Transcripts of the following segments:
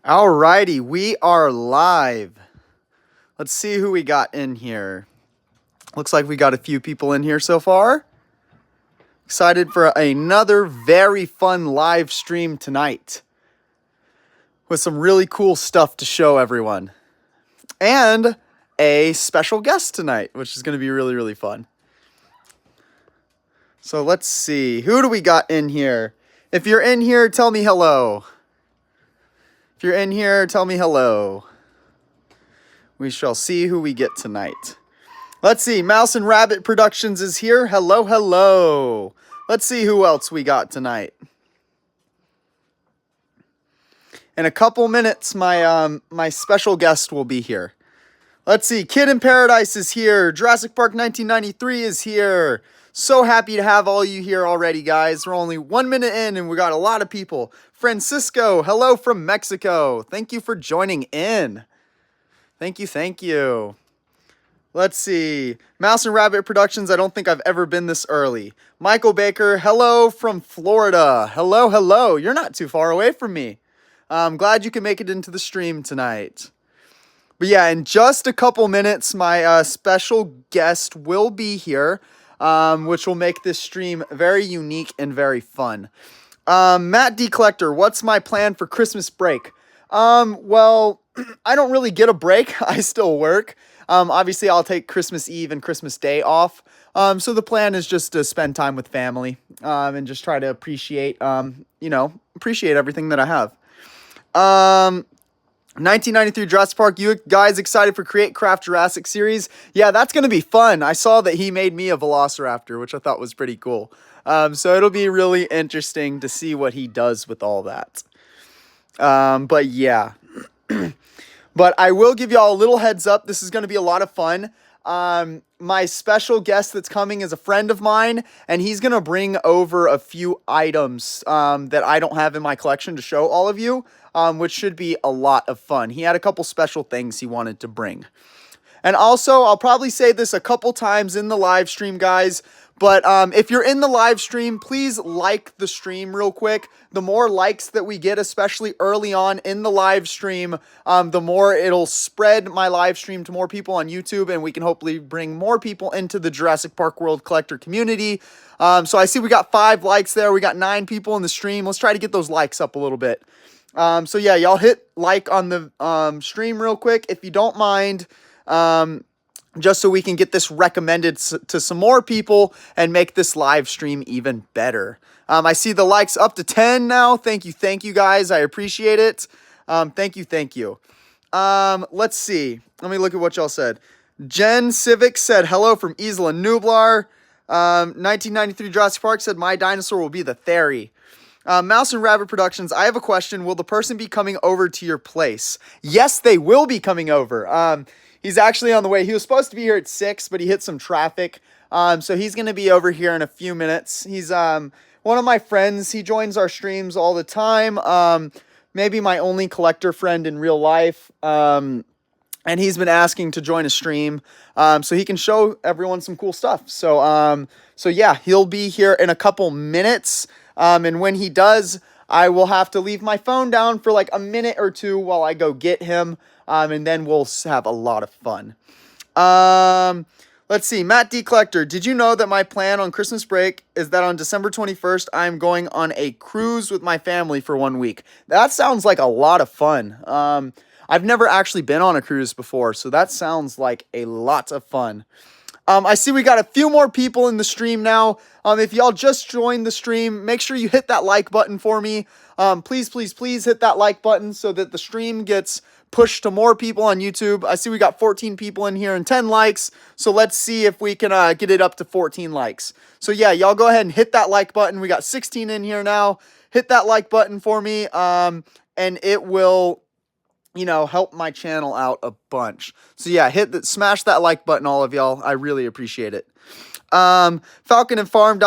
Alrighty, we are live. Let's see who we got in here. Looks like we got a few people in here so far. Excited for another very fun live stream tonight with some really cool stuff to show everyone. And a special guest tonight, which is going to be really, really fun. So let's see. Who do we got in here? If you're in here, tell me hello. If you're in here, tell me hello. We shall see who we get tonight. Let's see. Mouse and Rabbit Productions is here. Hello, hello. Let's see who else we got tonight. In a couple minutes, my special guest will be here. Let's see. Kid in Paradise is here. Jurassic Park 1993 is here. So happy to have all you here already, guys. We're only 1 minute in and we got a lot of people. Francisco, hello from Mexico. Thank you for joining in. Thank you, thank you. Let's see. Mouse and Rabbit Productions, I don't think I've ever been this early. Michael Baker, hello from Florida. Hello, hello. You're not too far away from me. I'm glad you can make it into the stream tonight. But yeah, in just a couple minutes, my special guest will be here. Which will make this stream very unique and very fun. Matt D. Collector, what's my plan for Christmas break? Well, I don't really get a break. I still work. Obviously, I'll take Christmas Eve and Christmas Day off. So the plan is just to spend time with family and just try to appreciate everything that I have. 1993 Jurassic Park, you guys excited for Create Craft Jurassic series? Yeah, that's going to be fun. I saw that he made me a Velociraptor, which I thought was pretty cool. So it'll be really interesting to see what he does with all that. But yeah. But I will give y'all a little heads up. This is going to be a lot of fun. My special guest that's coming is a friend of mine, and he's going to bring over a few items that I don't have in my collection to show all of you. Which should be a lot of fun. He had a couple special things he wanted to bring. And also, I'll probably say this a couple times in the live stream, guys, but if you're in the live stream, please like the stream real quick. The more likes that we get, especially early on in the live stream, the more it'll spread my live stream to more people on YouTube, and we can hopefully bring more people into the Jurassic Park World Collector community. So I see we got 5 likes there. We got 9 people in the stream. Let's try to get those likes up a little bit. So yeah, y'all hit like on the stream real quick if you don't mind, just so we can get this recommended to some more people and make this live stream even better. I see the likes up to 10 now. Thank you guys. I appreciate it. Thank you. Let's see. Let me look at what y'all said. Jen Civic said hello from Isla Nublar. 1993 Jurassic Park said my dinosaur will be the Theory. Mouse and Rabbit Productions, I have a question. Will the person be coming over to your place? Yes, they will be coming over. He's actually on the way. He was supposed to be here at 6, but he hit some traffic. So he's going to be over here in a few minutes. He's one of my friends. He joins our streams all the time. Maybe my only collector friend in real life. And he's been asking to join a stream so he can show everyone some cool stuff. So yeah, he'll be here in a couple minutes. And when he does, I will have to leave my phone down for like a minute or two while I go get him. And then we'll have a lot of fun. Let's see. Matt D. Collector, did you know that my plan on Christmas break is that on December 21st, I'm going on a cruise with my family for 1 week? That sounds like a lot of fun. I've never actually been on a cruise before, so that sounds like a lot of fun. I see we got a few more people in the stream now. If y'all just joined the stream, make sure you hit that like button for me. Please hit that like button so that the stream gets pushed to more people on YouTube. I see we got 14 people in here and 10 likes. So let's see if we can get it up to 14 likes. So yeah, y'all go ahead and hit that like button. We got 16 in here now. Hit that like button for me. And it will, help my channel out a bunch. So yeah, smash that like button, all of y'all. I really appreciate it. Falcon and Farm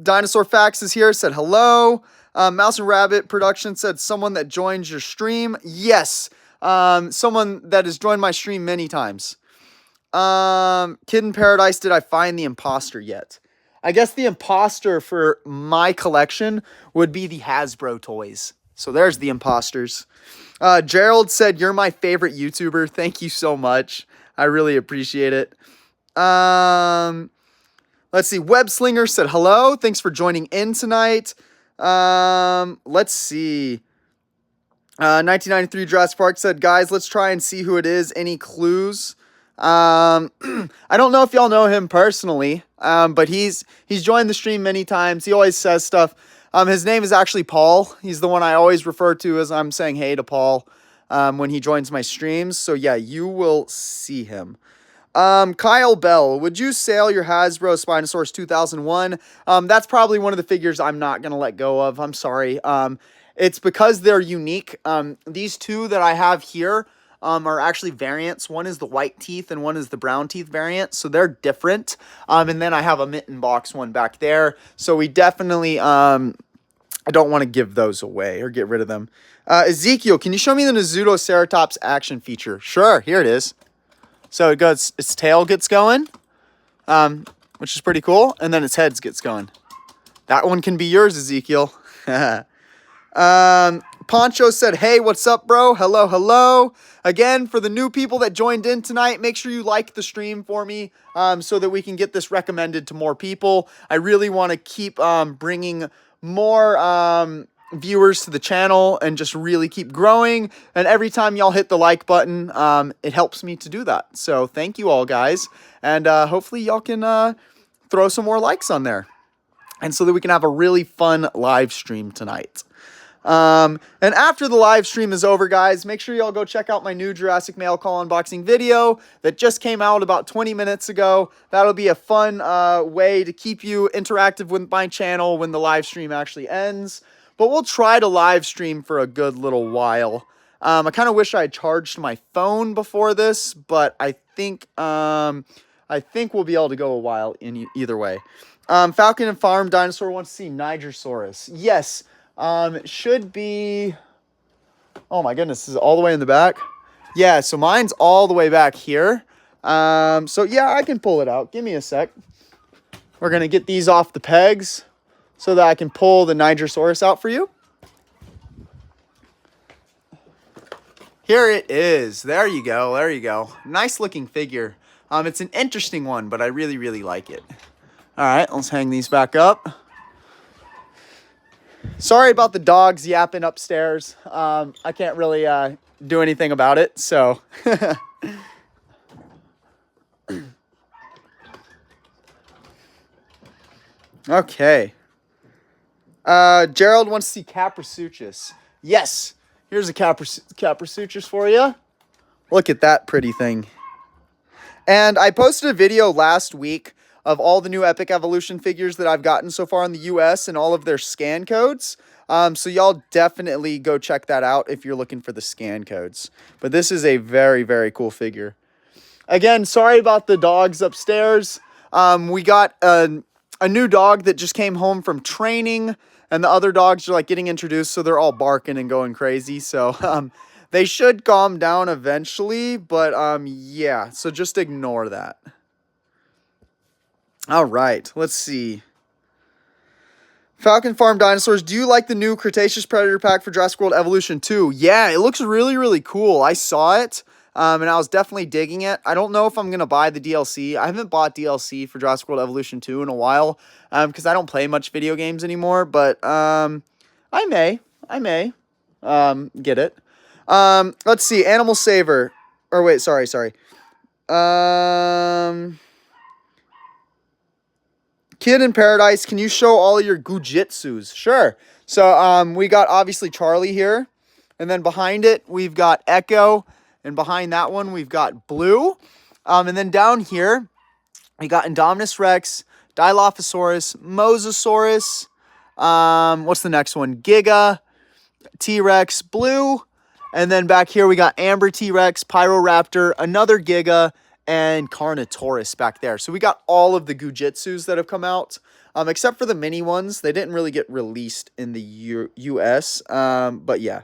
Dinosaur Facts is here, said hello. Mouse and Rabbit Production said someone that joins your stream. Yes, someone that has joined my stream many times. Kid in Paradise, did I find the imposter yet? I guess the imposter for my collection would be the Hasbro toys. So there's the imposters. Gerald said, "You're my favorite YouTuber." Thank you so much. I really appreciate it. Let's see. Webslinger said, "Hello. Thanks for joining in tonight." Let's see. 1993 Jurassic Park said, "Guys, let's try and see who it is. Any clues?" I don't know if y'all know him personally, but he's joined the stream many times. He always says stuff. His name is actually Paul. He's the one I always refer to as I'm saying hey to Paul when he joins my streams. So yeah, you will see him. Kyle Bell, would you sell your Hasbro Spinosaurus 2001? That's probably one of the figures I'm not going to let go of. I'm sorry. It's because they're unique. These two that I have here are actually variants. One is the white teeth and one is the brown teeth variant. So they're different. And then I have a mitten box one back there. So we definitely, I don't want to give those away or get rid of them. Ezekiel, can you show me the Nasutoceratops action feature? Sure, here it is. So it goes, its tail gets going, which is pretty cool. And then its head gets going. That one can be yours, Ezekiel. Poncho said, "Hey, what's up, bro? Hello, hello." Again, for the new people that joined in tonight, make sure you like the stream for me so that we can get this recommended to more people. I really want to keep bringing more viewers to the channel and just really keep growing. And every time y'all hit the like button, it helps me to do that. So thank you all, guys. And hopefully y'all can throw some more likes on there. And so that we can have a really fun live stream tonight. And after the live stream is over, guys, make sure y'all go check out my new Jurassic mail call unboxing video that just came out about 20 minutes ago. That'll be a fun way to keep you interactive with my channel when the live stream actually ends. But we'll try to live stream for a good little while. I kind of wish I had charged my phone before this, but I think we'll be able to go a while in either way. Falcon and Farm Dinosaur wants to see Nigersaurus. Yes. It should be, oh my goodness, this is all the way in the back. Yeah, so mine's all the way back here. So yeah, I can pull it out. Give me a sec. We're going to get these off the pegs so that I can pull the Nigersaurus out for you. Here it is. There you go. There you go. Nice looking figure. It's an interesting one, but I really, really like it. All right, let's hang these back up. Sorry about the dogs yapping upstairs. I can't really do anything about it, so. Okay. Gerald wants to see Caprisuchus. Yes, here's a Caprisuchus for you. Look at that pretty thing. And I posted a video last week of all the new Epic Evolution figures that I've gotten so far in the US and all of their scan codes. So y'all definitely go check that out if you're looking for the scan codes. But this is a very, very cool figure. Again, sorry about the dogs upstairs. We got a new dog that just came home from training, and the other dogs are like getting introduced, so they're all barking and going crazy. So they should calm down eventually, but yeah, so just ignore that. All right, let's see. Falcon Farm Dinosaurs, do you like the new Cretaceous Predator pack for Jurassic World Evolution 2? Yeah, it looks really, really cool. I saw it, and I was definitely digging it. I don't know if I'm going to buy the DLC. I haven't bought DLC for Jurassic World Evolution 2 in a while, because I don't play much video games anymore, but I may get it. Let's see, Animal Saver. Or wait, sorry. Kid in Paradise, can you show all of your Gujitsus? Sure. So we got obviously Charlie here. And then behind it, we've got Echo. And behind that one, we've got Blue. And then down here, we got Indominus Rex, Dilophosaurus, Mosasaurus. What's the next one? Giga, T-Rex, Blue. And then back here, we got Amber T-Rex, Pyroraptor, another Giga, and Carnotaurus back there. So we got all of the Gujitsus that have come out, except for the mini ones. They didn't really get released in the US, but yeah.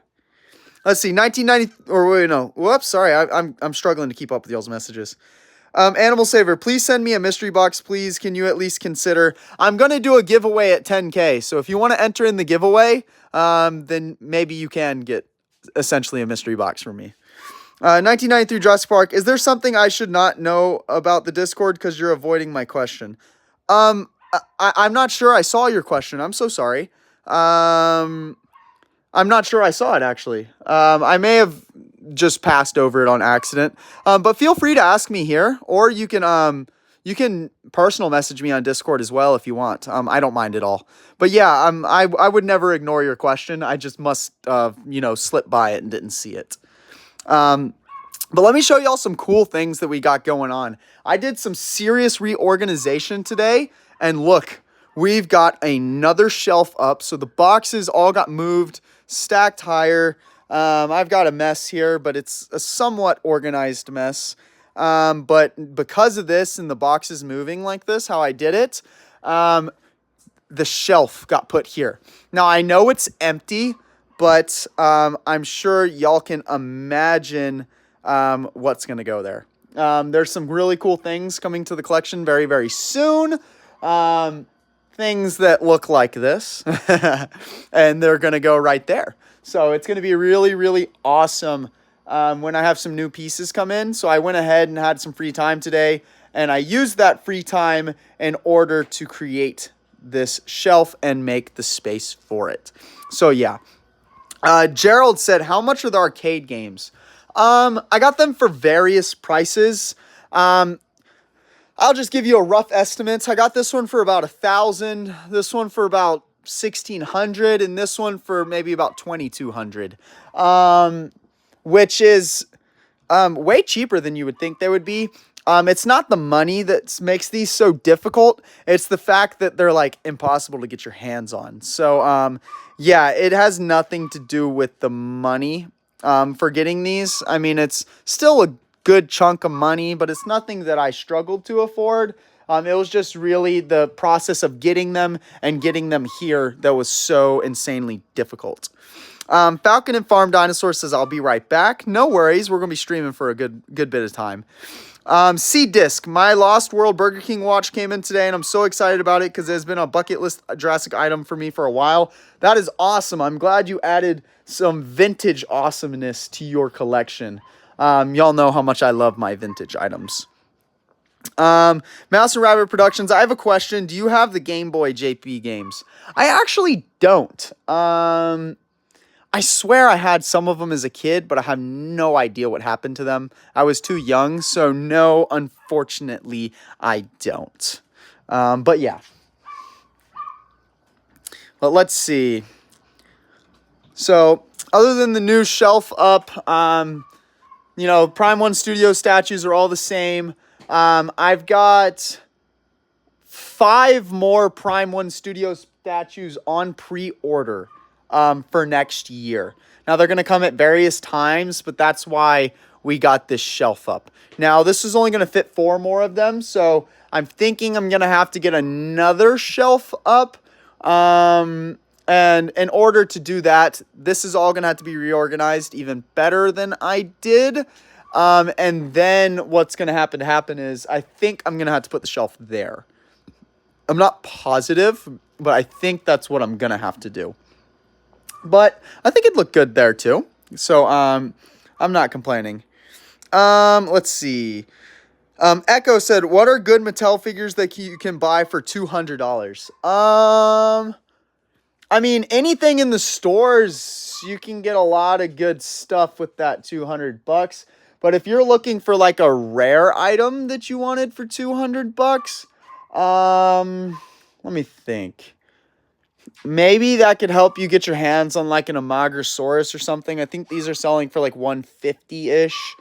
Let's see, 1990, or wait, no, whoops, sorry, I'm struggling to keep up with y'all's messages. Animal Saver, please send me a mystery box, please. Can you at least consider? I'm going to do a giveaway at 10K. So if you want to enter in the giveaway, then maybe you can get essentially a mystery box from me. 1993 Jurassic Park. Is there something I should not know about the Discord because you're avoiding my question? I'm not sure I saw your question. I'm so sorry. I'm not sure I saw it, actually. I may have just passed over it on accident. But feel free to ask me here, or you can personal message me on Discord as well if you want. I don't mind at all. But yeah, I would never ignore your question. I just must, slip by it and didn't see it. But let me show y'all some cool things that we got going on. I did some serious reorganization today, and look, we've got another shelf up. So the boxes all got moved, stacked higher. I've got a mess here, but it's a somewhat organized mess. But because of this and the boxes moving like this, how I did it, the shelf got put here. Now, I know it's empty, but I'm sure y'all can imagine what's going to go there. There's some really cool things coming to the collection very, very soon. Things that look like this, and they're going to go right there. So it's going to be really, really awesome when I have some new pieces come in. So I went ahead and had some free time today, and I used that free time in order to create this shelf and make the space for it. So yeah. Gerald said, how much are the arcade games? I got them for various prices. I'll just give you a rough estimate. I got this one for about $1,000, this one for about $1,600, and this one for maybe about $2,200, which is way cheaper than you would think they would be. It's not the money that makes these so difficult. It's the fact that they're like impossible to get your hands on. So, yeah, it has nothing to do with the money for getting these. I mean, it's still a good chunk of money, but it's nothing that I struggled to afford. It was just really the process of getting them and getting them here that was so insanely difficult. Falcon and Farm Dinosaur says, I'll be right back. No worries. We're going to be streaming for a good bit of time. C-Disc, my Lost World Burger King watch came in today, and I'm so excited about it because it's been a bucket list Jurassic item for me for a while. That is awesome. I'm glad you added some vintage awesomeness to your collection. Y'all know how much I love my vintage items. Mouse and Rabbit Productions, I have a question. Do you have the Game Boy JP games? I actually don't. I swear I had some of them as a kid, but I have no idea what happened to them. I was too young, so no, unfortunately, I don't. But yeah. But let's see. So, other than the new shelf up, Prime 1 Studio statues are all the same. I've got 5 more Prime 1 Studio statues on pre-order for next year. Now, they're going to come at various times, but that's why we got this shelf up. Now, this is only going to fit 4 more of them, so I'm thinking I'm going to have to get another shelf up. And in order to do that, this is all going to have to be reorganized even better than I did. And then what's going to happen is I think I'm going to have to put the shelf there. I'm not positive, but I think that's what I'm going to have to do. But I think it'd look good there too. So, I'm not complaining. Let's see. Echo said, what are good Mattel figures that you can buy for $200? I mean, anything in the stores, you can get a lot of good stuff with that $200. But if you're looking for like a rare item that you wanted for $200, let me think. Maybe that could help you get your hands on like an Amagosaurus or something. I think these are selling for like $150-ish.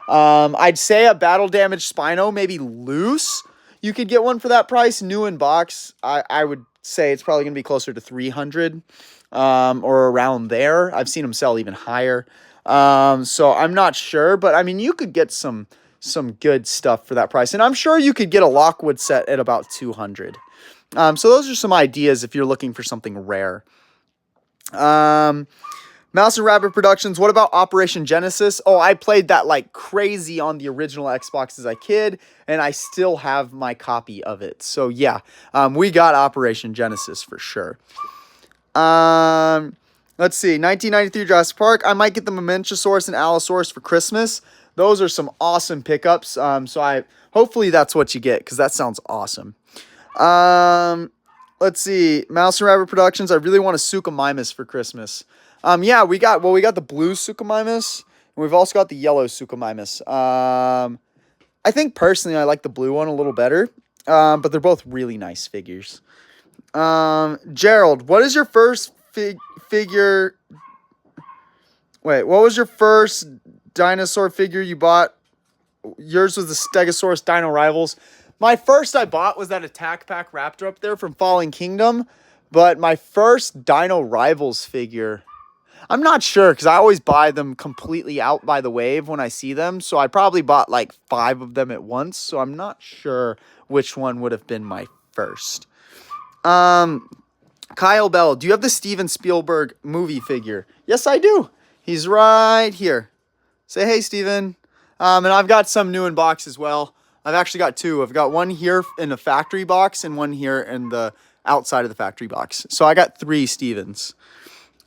I'd say a battle damaged Spino, maybe loose. You could get one for that price. New in box, I would say it's probably going to be closer to $300 or around there. I've seen them sell even higher. So I'm not sure, but I mean, you could get some good stuff for that price. And I'm sure you could get a Lockwood set at about $200. So those are some ideas if you're looking for something rare. Mouse and Rabbit Productions, what about Operation Genesis? Oh, I played that like crazy on the original Xbox as a kid, and I still have my copy of it. So yeah, we got Operation Genesis for sure. Let's see, 1993 Jurassic Park. I might get the Mamentosaurus and Allosaurus for Christmas. Those are some awesome pickups. So hopefully that's what you get, because that sounds awesome. Let's see, Mouse and Rabbit Productions. I really want a Suchomimus for Christmas. Yeah, we got the blue Suchomimus, and we've also got the yellow Suchomimus. I think personally I like the blue one a little better, but they're both really nice figures. Gerald, what is your first figure? Wait, what was your first dinosaur figure you bought? Yours was the Stegosaurus Dino Rivals. My first I bought was that Attack Pack Raptor up there from Fallen Kingdom, but my first Dino Rivals figure, I'm not sure, because I always buy them completely out by the wave when I see them. So I probably bought like 5 of them at once. So I'm not sure which one would have been my first. Kyle Bell, do you have the Steven Spielberg movie figure? Yes, I do. He's right here. Say hey, Steven. And I've got some new in box as well. I've actually got 2. I've got one here in the factory box and one here in the outside of the factory box. So I got 3 Stevens.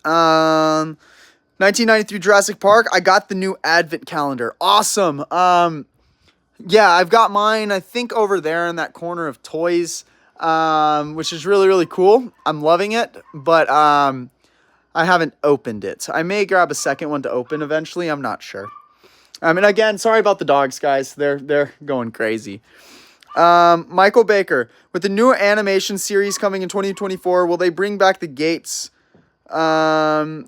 1993 Jurassic Park. I got the new Advent calendar. Awesome. Yeah, I've got mine, I think, over there in that corner of toys, which is really, really cool. I'm loving it, but I haven't opened it. I may grab a second one to open eventually. I'm not sure. And again, sorry about the dogs, guys. They're going crazy. Michael Baker, with the new animation series coming in 2024, will they bring back the Gates? The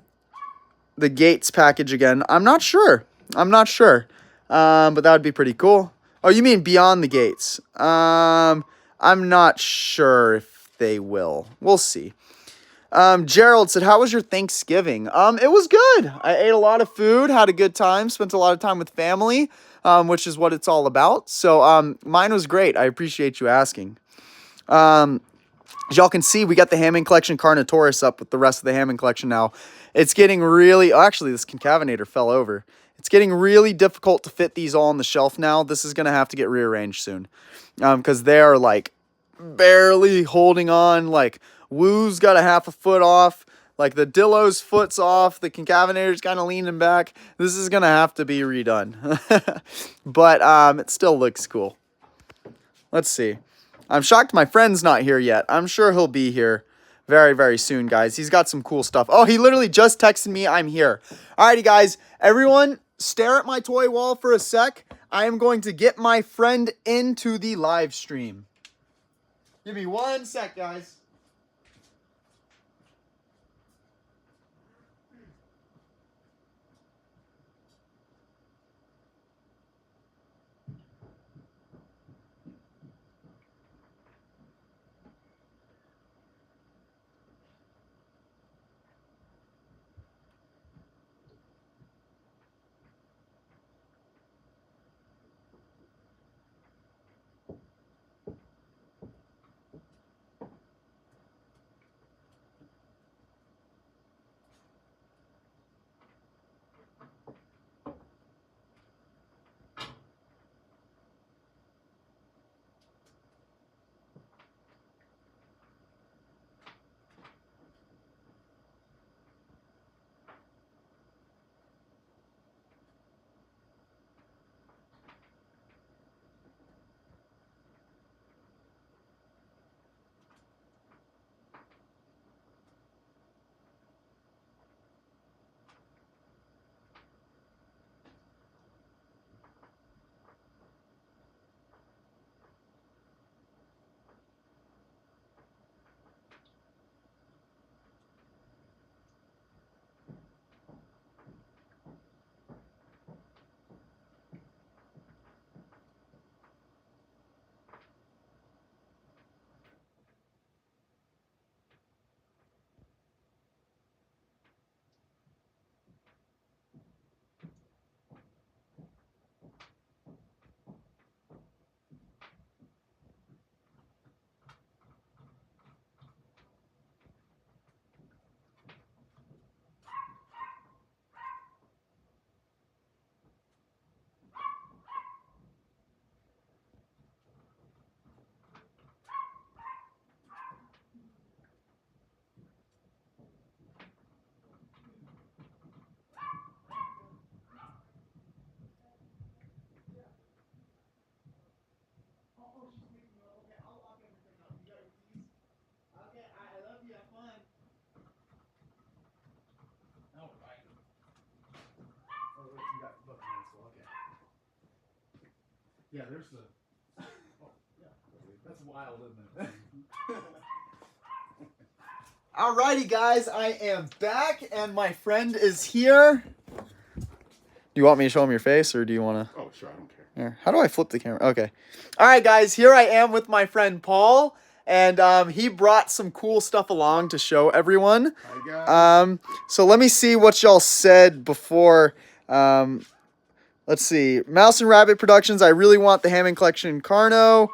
Gates package again. I'm not sure. But that would be pretty cool. Oh, you mean Beyond the Gates? I'm not sure if they will. We'll see. Gerald said, how was your Thanksgiving? It was good. I ate a lot of food, had a good time, spent a lot of time with family, which is what it's all about. So, mine was great. I appreciate you asking. As y'all can see, we got the Hammond Collection Carnotaurus up with the rest of the Hammond Collection now. It's getting really... Oh, actually, this Concavinator fell over. It's getting really difficult to fit these all on the shelf now. This is going to have to get rearranged soon. Because they are, like, barely holding on. Like, Woo's got a half a foot off. Like, the Dillo's foot's off. The Concavinator's kind of leaning back. This is going to have to be redone. But it still looks cool. Let's see. I'm shocked my friend's not here yet. I'm sure he'll be here very, very soon, guys. He's got some cool stuff. Oh, he literally just texted me, I'm here. Alrighty, guys. Everyone, stare at my toy wall for a sec. I am going to get my friend into the live stream. Give me 1 sec, guys. Yeah, there's the. Oh, yeah, that's wild, isn't it? Alrighty, guys, I am back, and my friend is here. Do you want me to show him your face, or do you want to? Oh, sure, I don't care. Here. How do I flip the camera? Okay. All right, guys, here I am with my friend Paul, and he brought some cool stuff along to show everyone. Hi, guys. So let me see what y'all said before. Let's see. Mouse and Rabbit Productions. I really want the Hammond Collection Carno.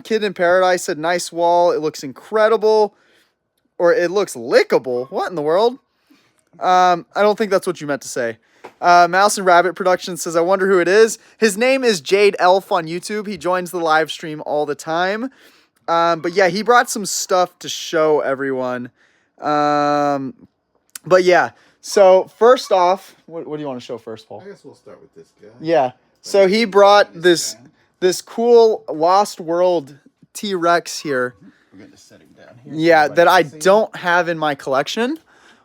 Kid in Paradise said nice wall. It looks incredible, or it looks lickable. What in the world? I don't think that's what you meant to say. Mouse and Rabbit Productions says, I wonder who it is. His name is Jade Elf on YouTube. He joins the live stream all the time. But yeah, he brought some stuff to show everyone. But yeah, so first off, what do you want to show first, Paul? I guess we'll start with this guy. Yeah, so he brought this cool Lost World T-Rex here. We're going to set him down here. Yeah, that I don't have in my collection,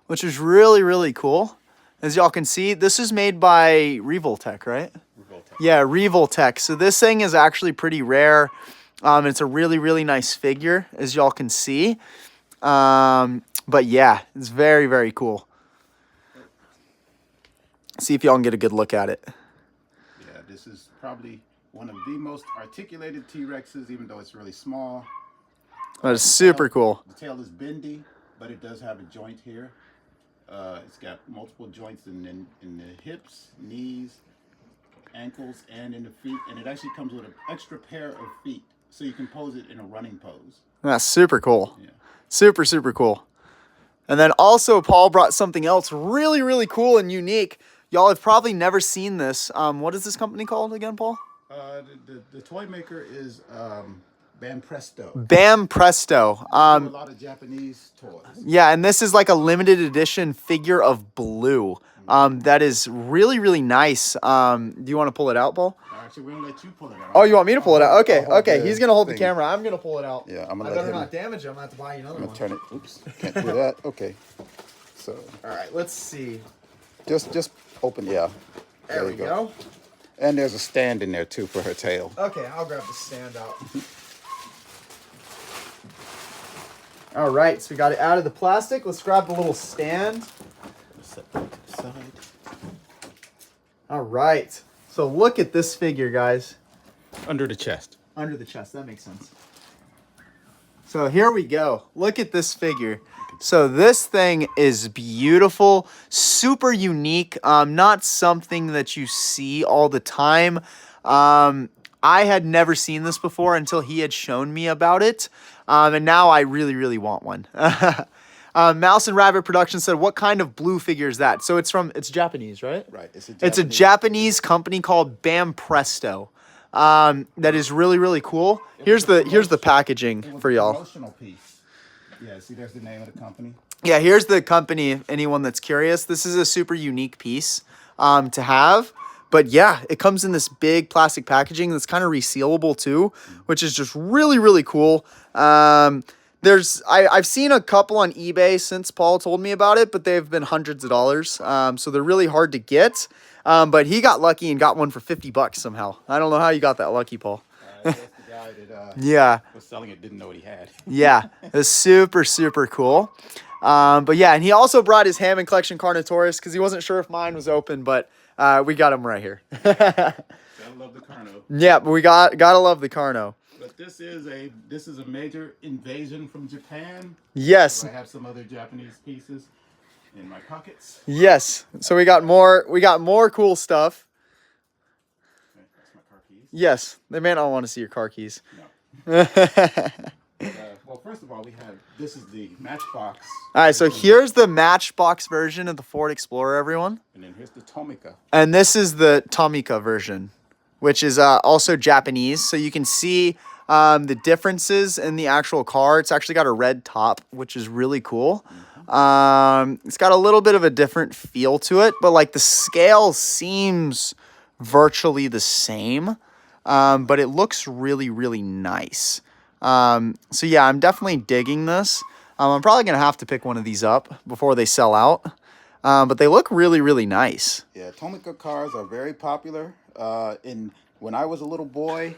which is really, really cool. As y'all can see, this is made by Revoltech, right? Revoltech. Yeah, Revoltech. So this thing is actually pretty rare. It's a really, really nice figure, as y'all can see. But yeah, it's very, very cool. See if y'all can get a good look at it. Yeah, this is probably one of the most articulated T-Rexes, even though it's really small. That is super cool. The tail is bendy, but it does have a joint here. It's got multiple joints in the hips, knees, ankles, and in the feet. And it actually comes with an extra pair of feet, so you can pose it in a running pose. That's super cool. Yeah. Super, super cool. And then also Paul brought something else really, really cool and unique. Y'all have probably never seen this. What is this company called again, Paul? The toy maker is Bam Presto. Bam Presto. Do a lot of Japanese toys. Yeah, and this is like a limited edition figure of blue. That is really, really nice. Do you want to pull it out, Paul? Actually, we're going to let you pull it out. Oh, you want me to pull it out? Okay, I'll hold okay. the He's going to hold the thing. camera. I'm going to pull it out. Yeah, I'm going I to let better him. not damage it. I'm going to have to buy you another I'm one. going to turn it. Oops, can't do that. Okay. So. All right, let's see. Just open, yeah. There we go. And there's a stand in there too for her tail. Okay, I'll grab the stand out. All right, so we got it out of the plastic. Let's grab the little stand. Set that to the side. All right, so look at this figure, guys. Under the chest. Under the chest, that makes sense. So here we go. Look at this figure. So this thing is beautiful, super unique, not something that you see all the time. I had never seen this before until he had shown me about it, and now I really, really want one. Mouse and Rabbit Productions said, what kind of blue figure is that? So it's Japanese, right? Right. It's a Japanese company called Bam Presto. That is really, really cool. Here's the packaging for y'all. Promotional piece. Yeah, see, there's the name of the company. Yeah, here's the company, if anyone that's curious. This is a super unique piece to have. But yeah, it comes in this big plastic packaging that's kind of resealable too, which is just really, really cool. I've seen a couple on eBay since Paul told me about it, but they've been hundreds of dollars. So they're really hard to get. But he got lucky and got one for $50 somehow. I don't know how you got that lucky, Paul. That's the guy that Yeah. was selling it, didn't know what he had. Yeah, it's super, super cool. But yeah, and he also brought his Hammond Collection Carnotaurus because he wasn't sure if mine was open, but we got him right here. Gotta love the Carno. Yeah, but we gotta love the Carno. But this is a major invasion from Japan. Yes. So I have some other Japanese pieces in my pockets. Yes. So we got more cool stuff. Okay, that's my car keys. Yes. They may not want to see your car keys. No. Well, first of all, this is the Matchbox. All right, so here's the Matchbox version of the Ford Explorer, everyone. And then here's the Tomica. And this is the Tomica version, which is also Japanese. So you can see the differences in the actual car. It's actually got a red top, which is really cool. It's got a little bit of a different feel to it, but like the scale seems virtually the same. But it looks really, really nice. So yeah, I'm definitely digging this. I'm probably going to have to pick one of these up before they sell out. But they look really, really nice. Yeah, Tomica cars are very popular in when I was a little boy,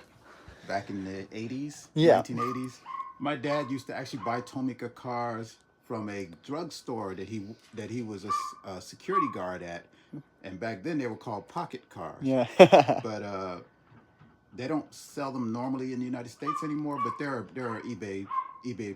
back in the 80s, Yeah. 1980s, my dad used to actually buy Tomica cars from a drugstore that he was a security guard at, and back then they were called pocket cars. Yeah. But they don't sell them normally in the United States anymore. But there are eBay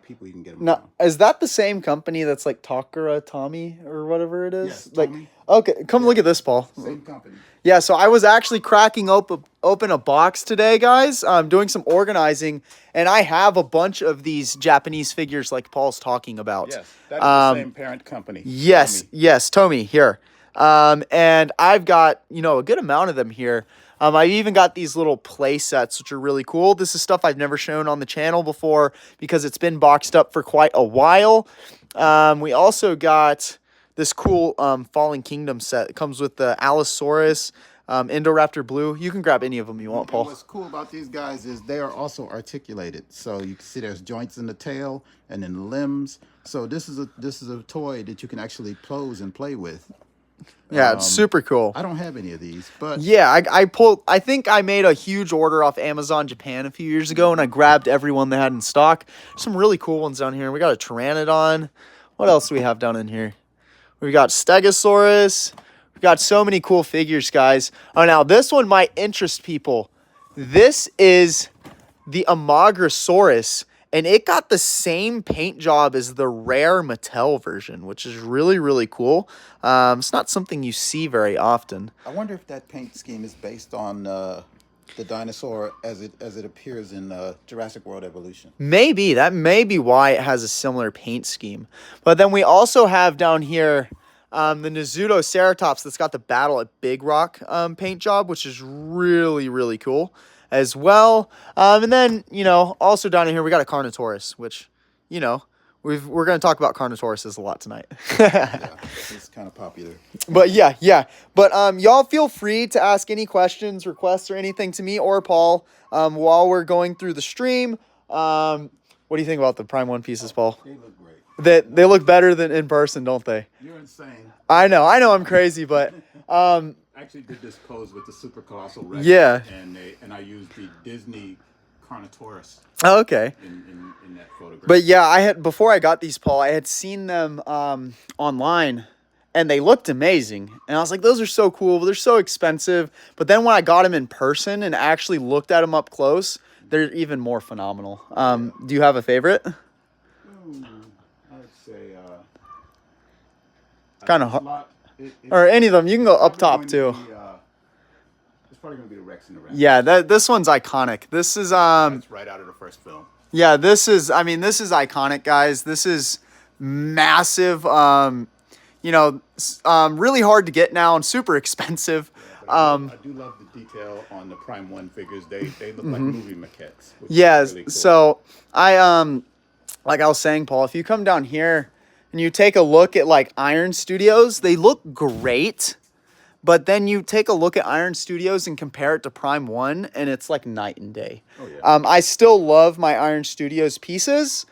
people you can get them No, from. is that the same company that's like Takara Tommy or whatever it is? Yes, like, Tommy. okay, come look at this, Paul. Same company. Yeah, so I was actually cracking open a box today, guys. I'm doing some organizing, and I have a bunch of these Japanese figures like Paul's talking about. Yes, that is the same parent company. Yes, Tommy. yes, Tomy here. And I've got, a good amount of them here. I even got these little play sets, which are really cool. This is stuff I've never shown on the channel before because it's been boxed up for quite a while. We also got this cool Fallen Kingdom set. It comes with the Allosaurus, Indoraptor Blue. You can grab any of them you want, Paul. And what's cool about these guys is they are also articulated. So you can see there's joints in the tail and in the limbs. So this is a toy that you can actually pose and play with. Yeah, it's super cool. I don't have any of these, but yeah, I think I made a huge order off Amazon Japan a few years ago, and I grabbed everyone they had in stock. Some really cool ones down here. We got a Pteranodon. What else do we have down in here? We got Stegosaurus. We got so many cool figures, guys. Oh, now this one might interest people. This is the Amagrosaurus, and it got the same paint job as the rare Mattel version, which is really, really cool. It's not something you see very often. I wonder if that paint scheme is based on the dinosaur as it appears in Jurassic World Evolution. Maybe. That may be why it has a similar paint scheme. But then we also have down here the Nasutoceratops that's got the Battle at Big Rock paint job, which is really, really cool as well. And then, also down in here, we got a Carnotaurus, which, we're going to talk about Carnotauruses a lot tonight. Yeah, it's kind of popular. But yeah. But y'all feel free to ask any questions, requests, or anything to me or Paul while we're going through the stream. What do you think about the Prime One pieces, Paul? They look great. They look better than in person, don't they? You're insane. I know I'm crazy, but I actually did this pose with the Super Colossal Rex. Yeah. And I used the Disney Carnotaurus oh, okay. in that photograph. But yeah, before I got these, Paul, I had seen them online, and they looked amazing. And I was like, those are so cool, but they're so expensive. But then when I got them in person and actually looked at them up close, they're even more phenomenal. Do you have a favorite? I'd say Kind of or any of them. You can go up top too. It's probably going to be the Rex and the Rex. Yeah, this one's iconic. This is That's right out of the first film. Yeah, this is iconic, guys. This is massive. Really hard to get now and super expensive. I do love the detail on the Prime One figures. They look like movie maquettes. Yeah, really cool. so like I was saying, Paul, if you come down here and you take a look at like Iron Studios, they look great. But then you take a look at Iron Studios and compare it to Prime One, and it's like night and day. Oh, yeah. I still love my Iron Studios pieces,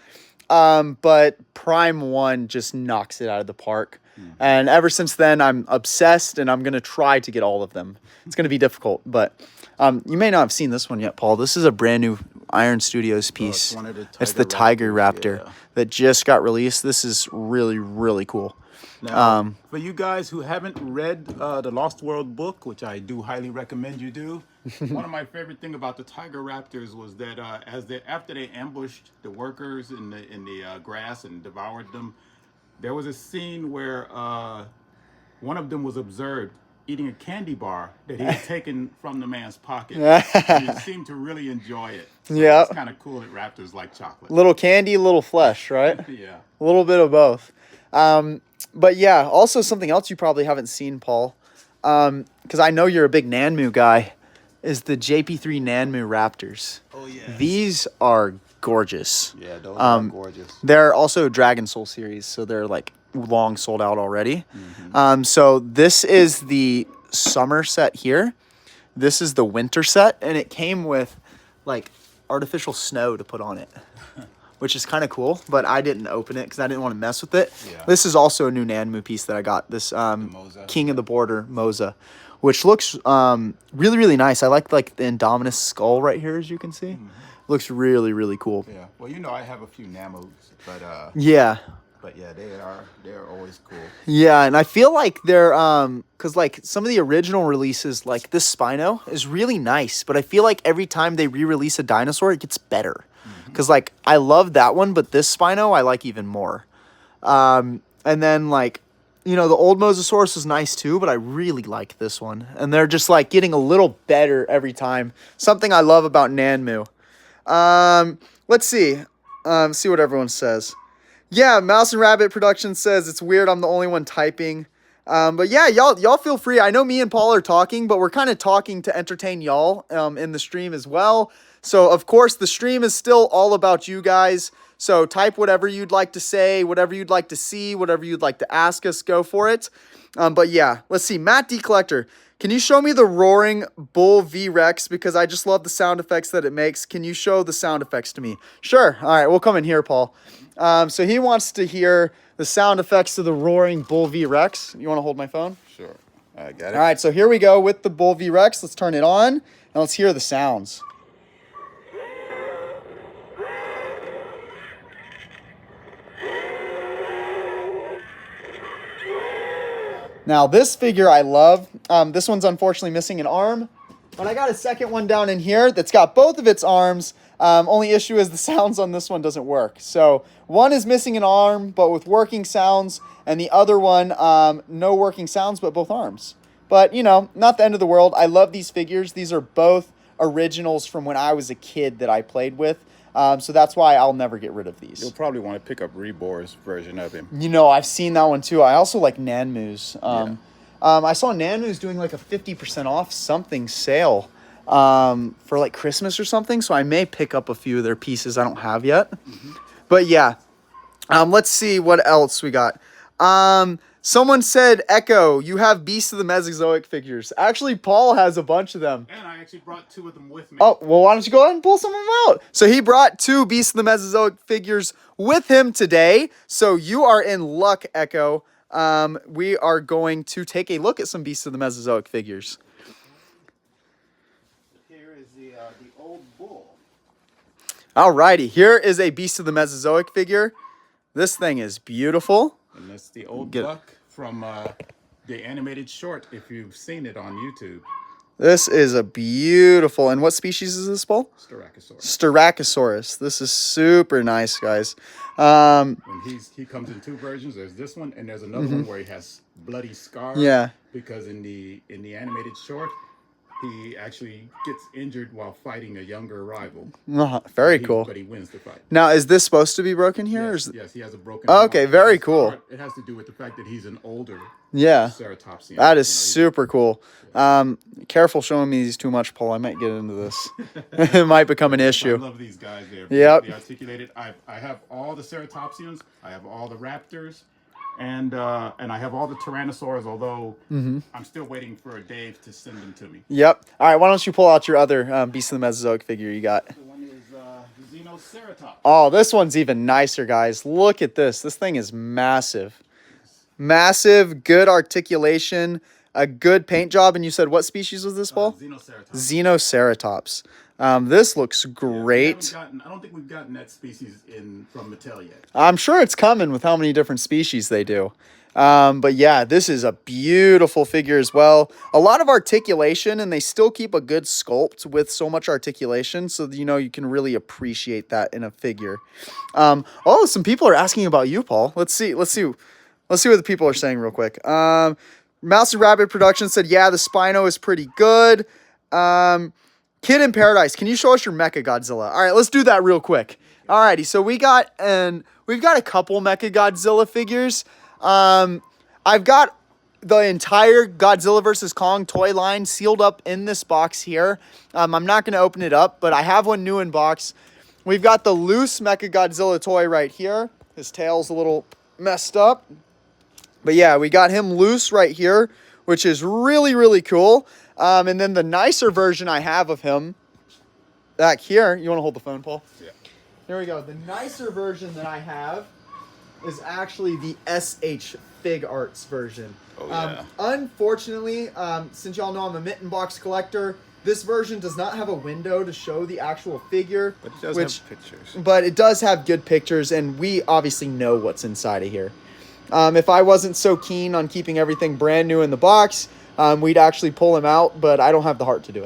but Prime One just knocks it out of the park. Mm-hmm. And ever since then, I'm obsessed, and I'm going to try to get all of them. It's going to be difficult, but you may not have seen this one yet, Paul. This is a brand new Iron Studios piece. It's the Tiger Raptor that just got released. This is really, really cool. Now, for you guys who haven't read the Lost World book, which I do highly recommend you do, one of my favorite thing about the Tiger Raptors was that after they ambushed the workers in the grass and devoured them, there was a scene where one of them was observed eating a candy bar that he had taken from the man's pocket. And he seemed to really enjoy it. So yeah, it's kind of cool that raptors like chocolate. Little candy, little flesh, right? Yeah, a little bit of both. But yeah, also something else you probably haven't seen, Paul, because I know you're a big Nanmu guy, is the JP3 Nanmu Raptors. Oh, yeah. These are gorgeous. Yeah, those are gorgeous. They're also Dragon Soul series, so they're like long sold out already. Mm-hmm. So this is the summer set here. This is the winter set, and it came with like artificial snow to put on it. which is kind of cool, but I didn't open it because I didn't want to mess with it. Yeah. This is also a new Nanmu piece that I got, this Moza. King of the Border Moza, which looks really, really nice. I like the Indominus skull right here, as you can see. Looks really, really cool. Yeah. Well, you know, I have a few Namus, but yeah. But yeah, they're always cool. Yeah, and I feel like they're because like some of the original releases, like this Spino is really nice, but I feel like every time they re-release a dinosaur, it gets better. Because like I love that one, but this Spino I like even more. And then like, you know, the old Mosasaurus is nice too, but I really like this one, and they're just like getting a little better every time. Something I love about Nanmu. Let's see. See what everyone says. Yeah, Mouse and Rabbit Production says it's weird I'm the only one typing. But yeah, y'all feel free. I know me and Paul are talking, but we're kind of talking to entertain y'all in the stream as well. So of course the stream is still all about you guys. So type whatever you'd like to say, whatever you'd like to see, whatever you'd like to ask us, go for it. But yeah, let's see. Matt D Collector, can you show me the roaring bull V-Rex? Because I just love the sound effects that it makes. Can you show the sound effects to me? Sure. All right, we'll come in here, Paul. So he wants to hear the sound effects of the roaring bull V-Rex. You want to hold my phone? Sure. I got it. All right, so here we go with the bull V-Rex. Let's turn it on, and let's hear the sounds. Now, this figure I love. This one's unfortunately missing an arm, but I got a second one down in here that's got both of its arms. Only issue is the sounds on this one doesn't work. So one is missing an arm, but with working sounds, and the other one, no working sounds, but both arms. But, you know, not the end of the world. I love these figures. These are both originals from when I was a kid that I played with. So that's why I'll never get rid of these. You'll probably want to pick up Rebor's version of him. You know, I've seen that one too. I also like Nanmu's. I saw Nanmu's doing like a 50% off something sale for like Christmas or something. So I may pick up a few of their pieces I don't have yet. But yeah, let's see what else we got. Someone said, Echo, you have Beast of the Mesozoic figures. Actually, Paul has a bunch of them. And I actually brought 2 of them with me. Oh, well, why don't you go ahead and pull some of them out? So he brought 2 Beast of the Mesozoic figures with him today. So you are in luck, Echo. We are going to take a look at some Beast of the Mesozoic figures. Here is the old bull. Alrighty, here is a Beast of the Mesozoic figure. This thing is beautiful. And that's the old buck from the animated short, if you've seen it on YouTube. This is a beautiful, and what species is this, Paul? Styracosaurus. Styracosaurus. This is super nice, guys. And he comes in 2 versions. There's this one, and there's another one where he has bloody scars. Yeah. Because in the animated short, he actually gets injured while fighting a younger rival. Very cool. But he wins the fight. Now, is this supposed to be broken here? Yes, he has a broken Oh, okay, arm. very cool. It has to do with the fact that he's an older ceratopsian. That is super cool. Careful showing me these too much, Paul. I might get into this. It might become an issue. I love these guys. They're Yep. articulated. I have all the ceratopsians. I have all the raptors. And I have all the tyrannosaurs, although I'm still waiting for Dave to send them to me. Yep. All right, why don't you pull out your other Beast of the Mesozoic figure you got? The one is Xenoceratops. Oh, this one's even nicer, guys. Look at this. This thing is massive. Massive, good articulation, a good paint job. And you said what species was this, Paul? Xenoceratops. Xenoceratops. This looks great. I don't think we've gotten that species from Mattel yet. I'm sure it's coming with how many different species they do. But yeah, this is a beautiful figure as well. A lot of articulation, and they still keep a good sculpt with so much articulation. So, you know, you can really appreciate that in a figure. Oh, some people are asking about you, Paul. Let's see what the people are saying real quick. Mouse and Rabbit Production said, yeah, the Spino is pretty good. Kid in Paradise, can you show us your Mecha Godzilla? All right, let's do that real quick. Alrighty, so we've got a couple Mecha Godzilla figures. I've got the entire Godzilla vs. Kong toy line sealed up in this box here. I'm not going to open it up, but I have one new in box. We've got the loose Mecha Godzilla toy right here. His tail's a little messed up. But yeah, we got him loose right here, which is really, really cool. And then the nicer version I have of him back here. You want to hold the phone, Paul? Yeah. Here we go. The nicer version that I have is actually the SH Fig Arts version. Oh, yeah. Unfortunately, since y'all know I'm a mitten box collector, this version does not have a window to show the actual figure. But it does have pictures. But it does have good pictures, and we obviously know what's inside of here. If I wasn't so keen on keeping everything brand new in the box, we'd actually pull him out, but I don't have the heart to do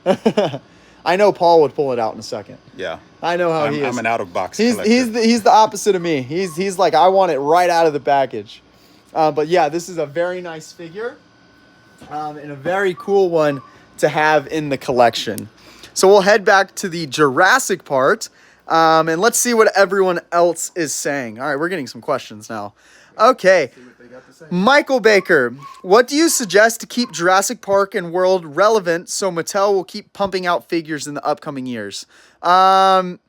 it. I know Paul would pull it out in a second. Yeah. I know how he is. I'm an out-of-box collector. He's the opposite of me. He's like, I want it right out of the package. But yeah, this is a very nice figure, and a very cool one to have in the collection. So we'll head back to the Jurassic part, and let's see what everyone else is saying. All right, we're getting some questions now. Okay. Michael Baker, what do you suggest to keep Jurassic Park and World relevant so Mattel will keep pumping out figures in the upcoming years? I've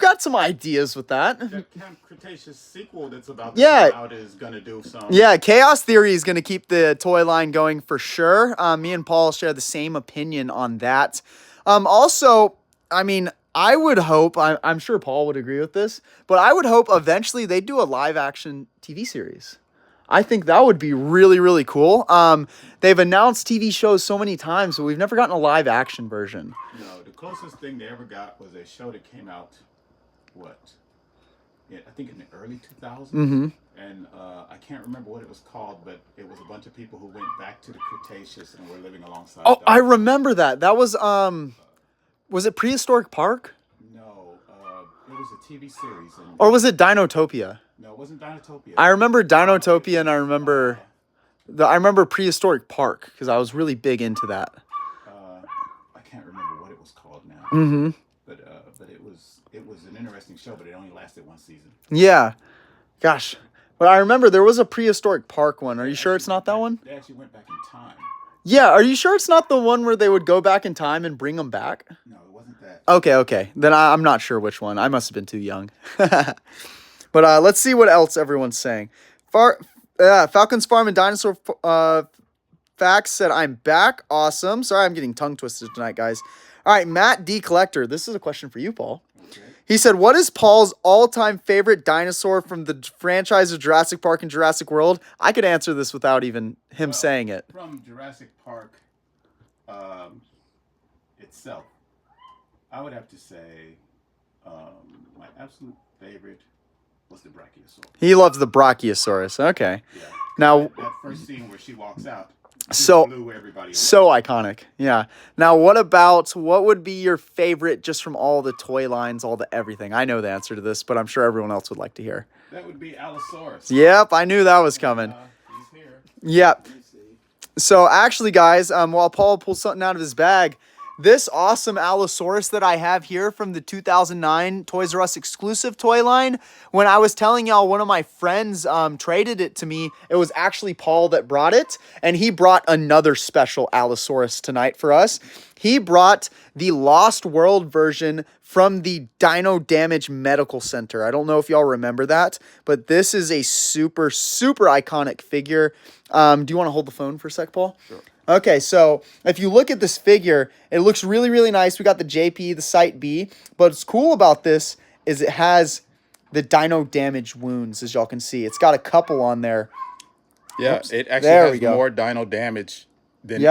got some ideas with that. The Camp Cretaceous sequel that's about to come out is going to do some. Yeah, Chaos Theory is going to keep the toy line going for sure. Me and Paul share the same opinion on that. Also, I mean, I would hope, I'm sure Paul would agree with this, but I would hope eventually they do a live action TV series. I think that would be really, really cool. They've announced TV shows so many times, but we've never gotten a live action version. No, the closest thing they ever got was a show that came out, I think in the early 2000s. Mm-hmm. And I can't remember what it was called, but it was a bunch of people who went back to the Cretaceous and were living alongside. Oh, I remember that. That was it Prehistoric Park? No, it was a TV series. Or was it Dinotopia? No, it wasn't Dinotopia. I remember Dinotopia, and I remember Prehistoric Park because I was really big into that. I can't remember what it was called now. Mm-hmm. But it was an interesting show, but it only lasted one season. Yeah, gosh, but I remember there was a Prehistoric Park one. Are you sure it's not that one? They actually went back in time. Yeah, are you sure it's not the one where they would go back in time and bring them back? No, it wasn't that. Okay. Then I'm not sure which one. I must have been too young. But let's see what else everyone's saying. Falcon's Farm and Dinosaur Facts said, I'm back. Awesome. Sorry, I'm getting tongue twisted tonight, guys. All right, Matt D. Collector. This is a question for you, Paul. Okay. He said, what is Paul's all-time favorite dinosaur from the franchise of Jurassic Park and Jurassic World? I could answer this without even him saying it. From Jurassic Park itself, I would have to say my absolute favorite was the Brachiosaurus. He loves the Brachiosaurus. Okay. Yeah. Now, that first scene where she walks out, blew everybody away. So iconic. Yeah. Now, what would be your favorite just from all the toy lines, all the everything? I know the answer to this, but I'm sure everyone else would like to hear. That would be Allosaurus. Yep, I knew that was coming. He's here. Yep. So actually, guys, while Paul pulls something out of his bag, this awesome Allosaurus that I have here from the 2009 Toys R Us exclusive toy line, when I was telling y'all one of my friends traded it to me, it was actually Paul that brought it, and he brought another special Allosaurus tonight for us. He brought the Lost World version from the Dino Damage Medical Center. I don't know if y'all remember that, but this is a super, super iconic figure. Do you want to hold the phone for a sec, Paul? Sure. Okay, so if you look at this figure, it looks really, really nice. We got the JP, the Site B, but what's cool about this is it has the dino damage wounds, as y'all can see. It's got a couple on there. Yeah, Oops. it actually has more dino damage than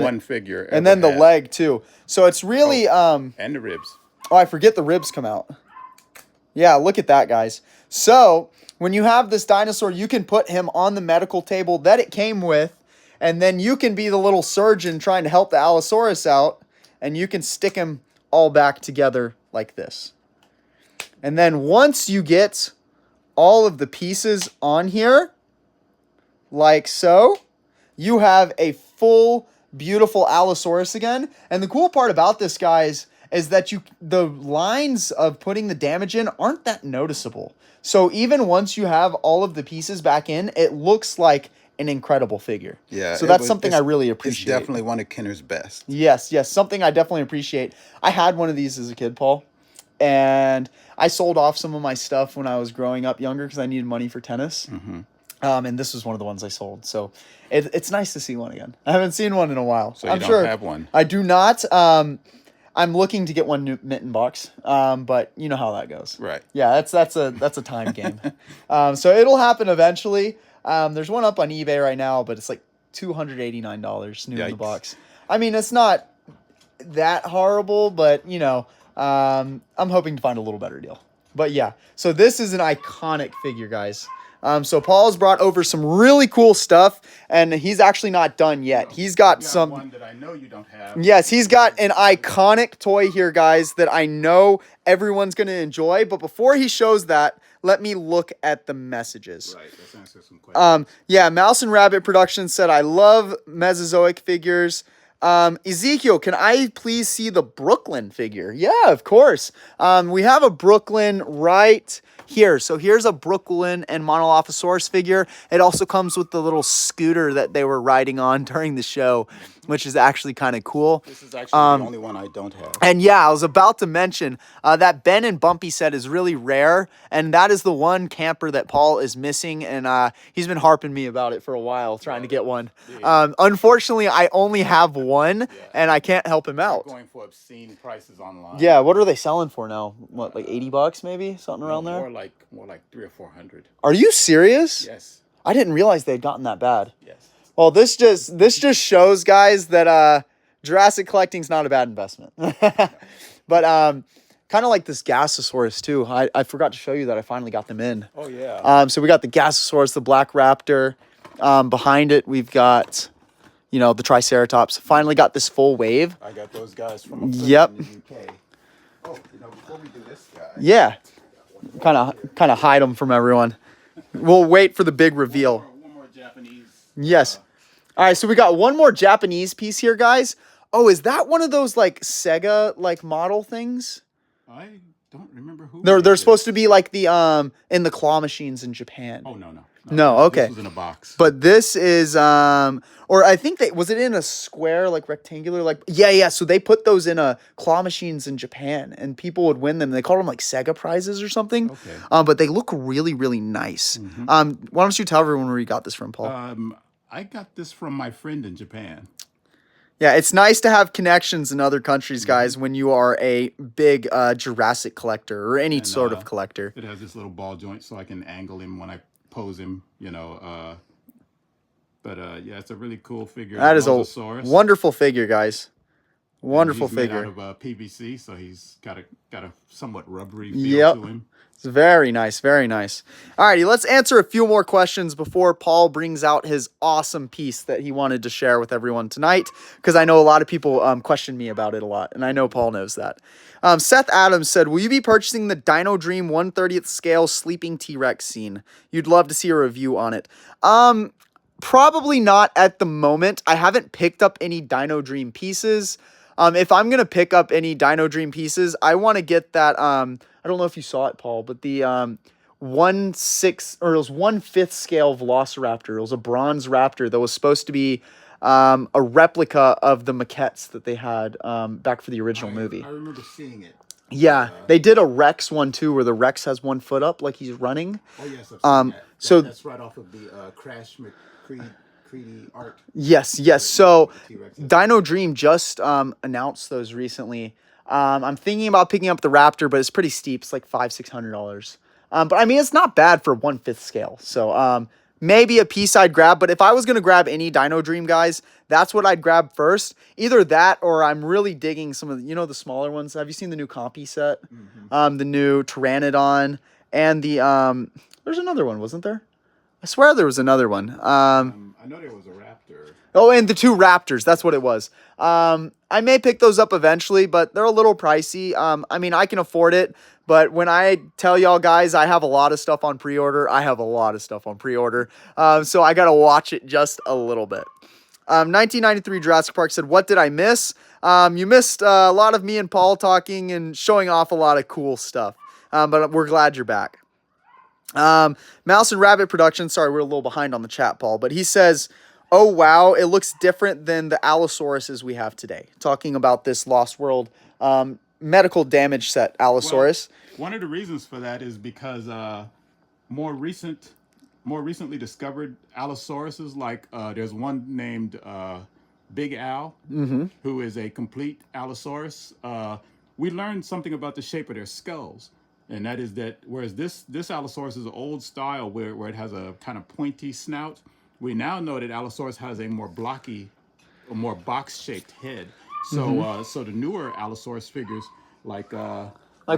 one figure. And then the leg, too. So it's really... and the ribs. Oh, I forget the ribs come out. Yeah, look at that, guys. So when you have this dinosaur, you can put him on the medical table that it came with, and then you can be the little surgeon trying to help the Allosaurus out, and you can stick him all back together like this. And then once you get all of the pieces on here, like so, you have a full, beautiful Allosaurus again. And the cool part about this, guys, is that the lines of putting the damage in aren't that noticeable. So even once you have all of the pieces back in, it looks like an incredible figure. Yeah. So that's something I really appreciate. It's definitely one of Kenner's best. Yes, something I definitely appreciate. I had one of these as a kid, Paul, and I sold off some of my stuff when I was growing up younger because I needed money for tennis. Mm-hmm. And this was one of the ones I sold. So it's nice to see one again. I haven't seen one in a while. So you don't have one? I do not. I'm looking to get one new mitten box, but you know how that goes. Right. Yeah, that's a time game. So it'll happen eventually. There's one up on eBay right now, but it's like $289 new in the Yikes. box. I mean, it's not that horrible, but you know, I'm hoping to find a little better deal. But yeah, so this is an iconic figure, guys. So Paul's brought over some really cool stuff, and he's actually not done yet. He's got some one that I know you don't have. Yes, he's got an iconic toy here, guys, that I know everyone's going to enjoy. But before he shows that, let me look at the messages. Right, let's answer some questions. Yeah, Mouse and Rabbit Productions said, I love Mesozoic figures. Ezekiel, can I please see the Brooklyn figure? Yeah, of course. We have a Brooklyn right here. So here's a Brooklyn and Monolophosaurus figure. It also comes with the little scooter that they were riding on during the show, which is actually kind of cool. This is actually the only one I don't have. And yeah, I was about to mention that Ben and Bumpy set is really rare, and that is the one camper that Paul is missing, and he's been harping me about it for a while, trying to get one. Unfortunately, I only have one, and I can't help him out. Going for obscene prices online. Yeah, what are they selling for now? What, like $80 maybe? Something around there? More like 300 or 400. Are you serious? Yes. I didn't realize they had gotten that bad. Yes. Well, this just shows, guys, that Jurassic collecting's not a bad investment. But kind of like this Gasosaurus too. I forgot to show you that I finally got them in. Oh yeah. So we got the Gasosaurus, the Black Raptor. Behind it, we've got, you know, the Triceratops. Finally got this full wave. I got those guys from in Yep. the UK. Oh, you know, before we do this guy. Yeah. Kind of hide them from everyone. We'll wait for the big reveal. One more Japanese. Yes. All right, so we got one more Japanese piece here, guys. Oh, is that one of those like Sega like model things? I don't remember who. They're supposed to be like the in the claw machines in Japan. Oh no. No, okay. This was in a box. But this is or I think was it in a square, like rectangular, like yeah. So they put those in a claw machines in Japan, and people would win them. They called them like Sega prizes or something. Okay. But they look really, really nice. Why don't you tell everyone where you got this from, Paul? I got this from my friend in Japan. Yeah, it's nice to have connections in other countries, guys, when you are a big Jurassic collector or any sort of collector. It has this little ball joint so I can angle him when I pose him, you know. But yeah, it's a really cool figure. That is a wonderful figure, guys. Wonderful figure. Made out of PVC, so he's got a somewhat rubbery feel to him. It's very nice, very nice. Alrighty, let's answer a few more questions before Paul brings out his awesome piece that he wanted to share with everyone tonight, because I know a lot of people question me about it a lot, and I know Paul knows that. Seth Adams said, will you be purchasing the Dino Dream 1/30th scale sleeping T-Rex scene? You'd love to see a review on it. Probably not at the moment. I haven't picked up any Dino Dream pieces. If I'm going to pick up any Dino Dream pieces, I want to get that, I don't know if you saw it, Paul, but the 1/5 scale Velociraptor. It was a bronze raptor that was supposed to be a replica of the maquettes that they had back for the original movie. I remember seeing it. Yeah, they did a Rex one too, where the Rex has 1 foot up like he's running. Oh yes, I've seen that. So that's right off of the Crash McCready art. Yes. So Dino Dream just announced those recently. I'm thinking about picking up the Raptor, but it's pretty steep. It's like $500-600. But I mean, it's not bad for 1/5 scale. So maybe a piece I'd grab. But if I was gonna grab any Dino Dream, guys, that's what I'd grab first. Either that, or I'm really digging some of the, the smaller ones. Have you seen the new Compy set? The new Pteranodon and the there's another one, wasn't there? I swear there was another one. I know there was a raptor. Oh, and the 2 raptors. That's what it was. I may pick those up eventually, but they're a little pricey. I mean, I can afford it. But when I tell y'all guys I have a lot of stuff on pre-order, I have a lot of stuff on pre-order. So I got to watch it just a little bit. 1993 Jurassic Park said, what did I miss? You missed a lot of me and Paul talking and showing off a lot of cool stuff. But we're glad you're back. Mouse and Rabbit Productions. Sorry, we're a little behind on the chat, Paul. But he says, oh, wow, it looks different than the Allosauruses we have today. Talking about this Lost World medical damage set Allosaurus. Well, one of the reasons for that is because more recently discovered Allosauruses, like there's one named Big Al, who is a complete Allosaurus. We learned something about the shape of their skulls. And that is that whereas this Allosaurus is an old style where it has a kind of pointy snout, we now know that Allosaurus has a more blocky, a more box-shaped head. So so the newer Allosaurus figures like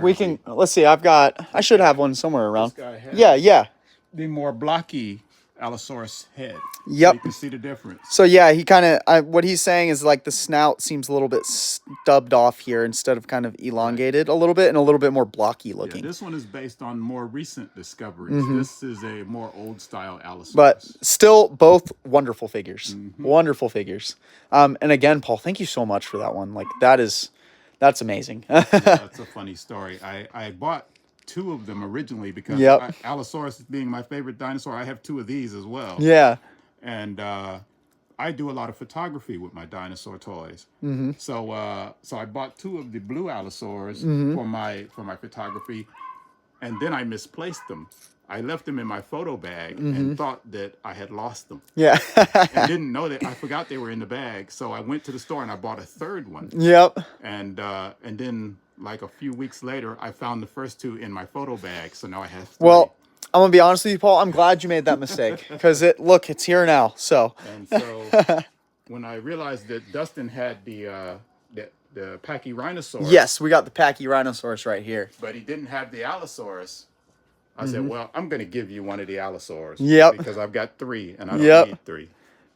we can, let's see, I should have one somewhere around. guy has Yeah. the more blocky Allosaurus head. Yep. So you can see the difference. So yeah, he kind of, what he's saying is like the snout seems a little bit stubbed off here instead of kind of elongated a little bit and a little bit more blocky looking. Yeah, this one is based on more recent discoveries. This is a more old style Allosaurus. But still both wonderful figures. Wonderful figures. And again, Paul, thank you so much for that one. Like that's amazing. Yeah, that's a funny story. I bought 2 of them originally because Allosaurus being my favorite dinosaur, I have 2 of these as well. Yeah. And I do a lot of photography with my dinosaur toys. So so I bought 2 of the blue Allosaurs for my photography, and then I misplaced them. I left them in my photo bag and thought that I had lost them. Yeah. I didn't know that. I forgot they were in the bag. So I went to the store and I bought a 3rd one. Yep. And then like a few weeks later, I found the first 2 in my photo bag. So now I have 3. Well, I'm gonna be honest with you, Paul. I'm glad you made that mistake because it's here now. So. And so when I realized that Dustin had the Pachyrhinosaurus. Yes, we got the Pachyrhinosaurus right here. But he didn't have the Allosaurus. I said, well, I'm going to give you one of the Allosaurs. Yep. Because I've got 3 and I don't need 3.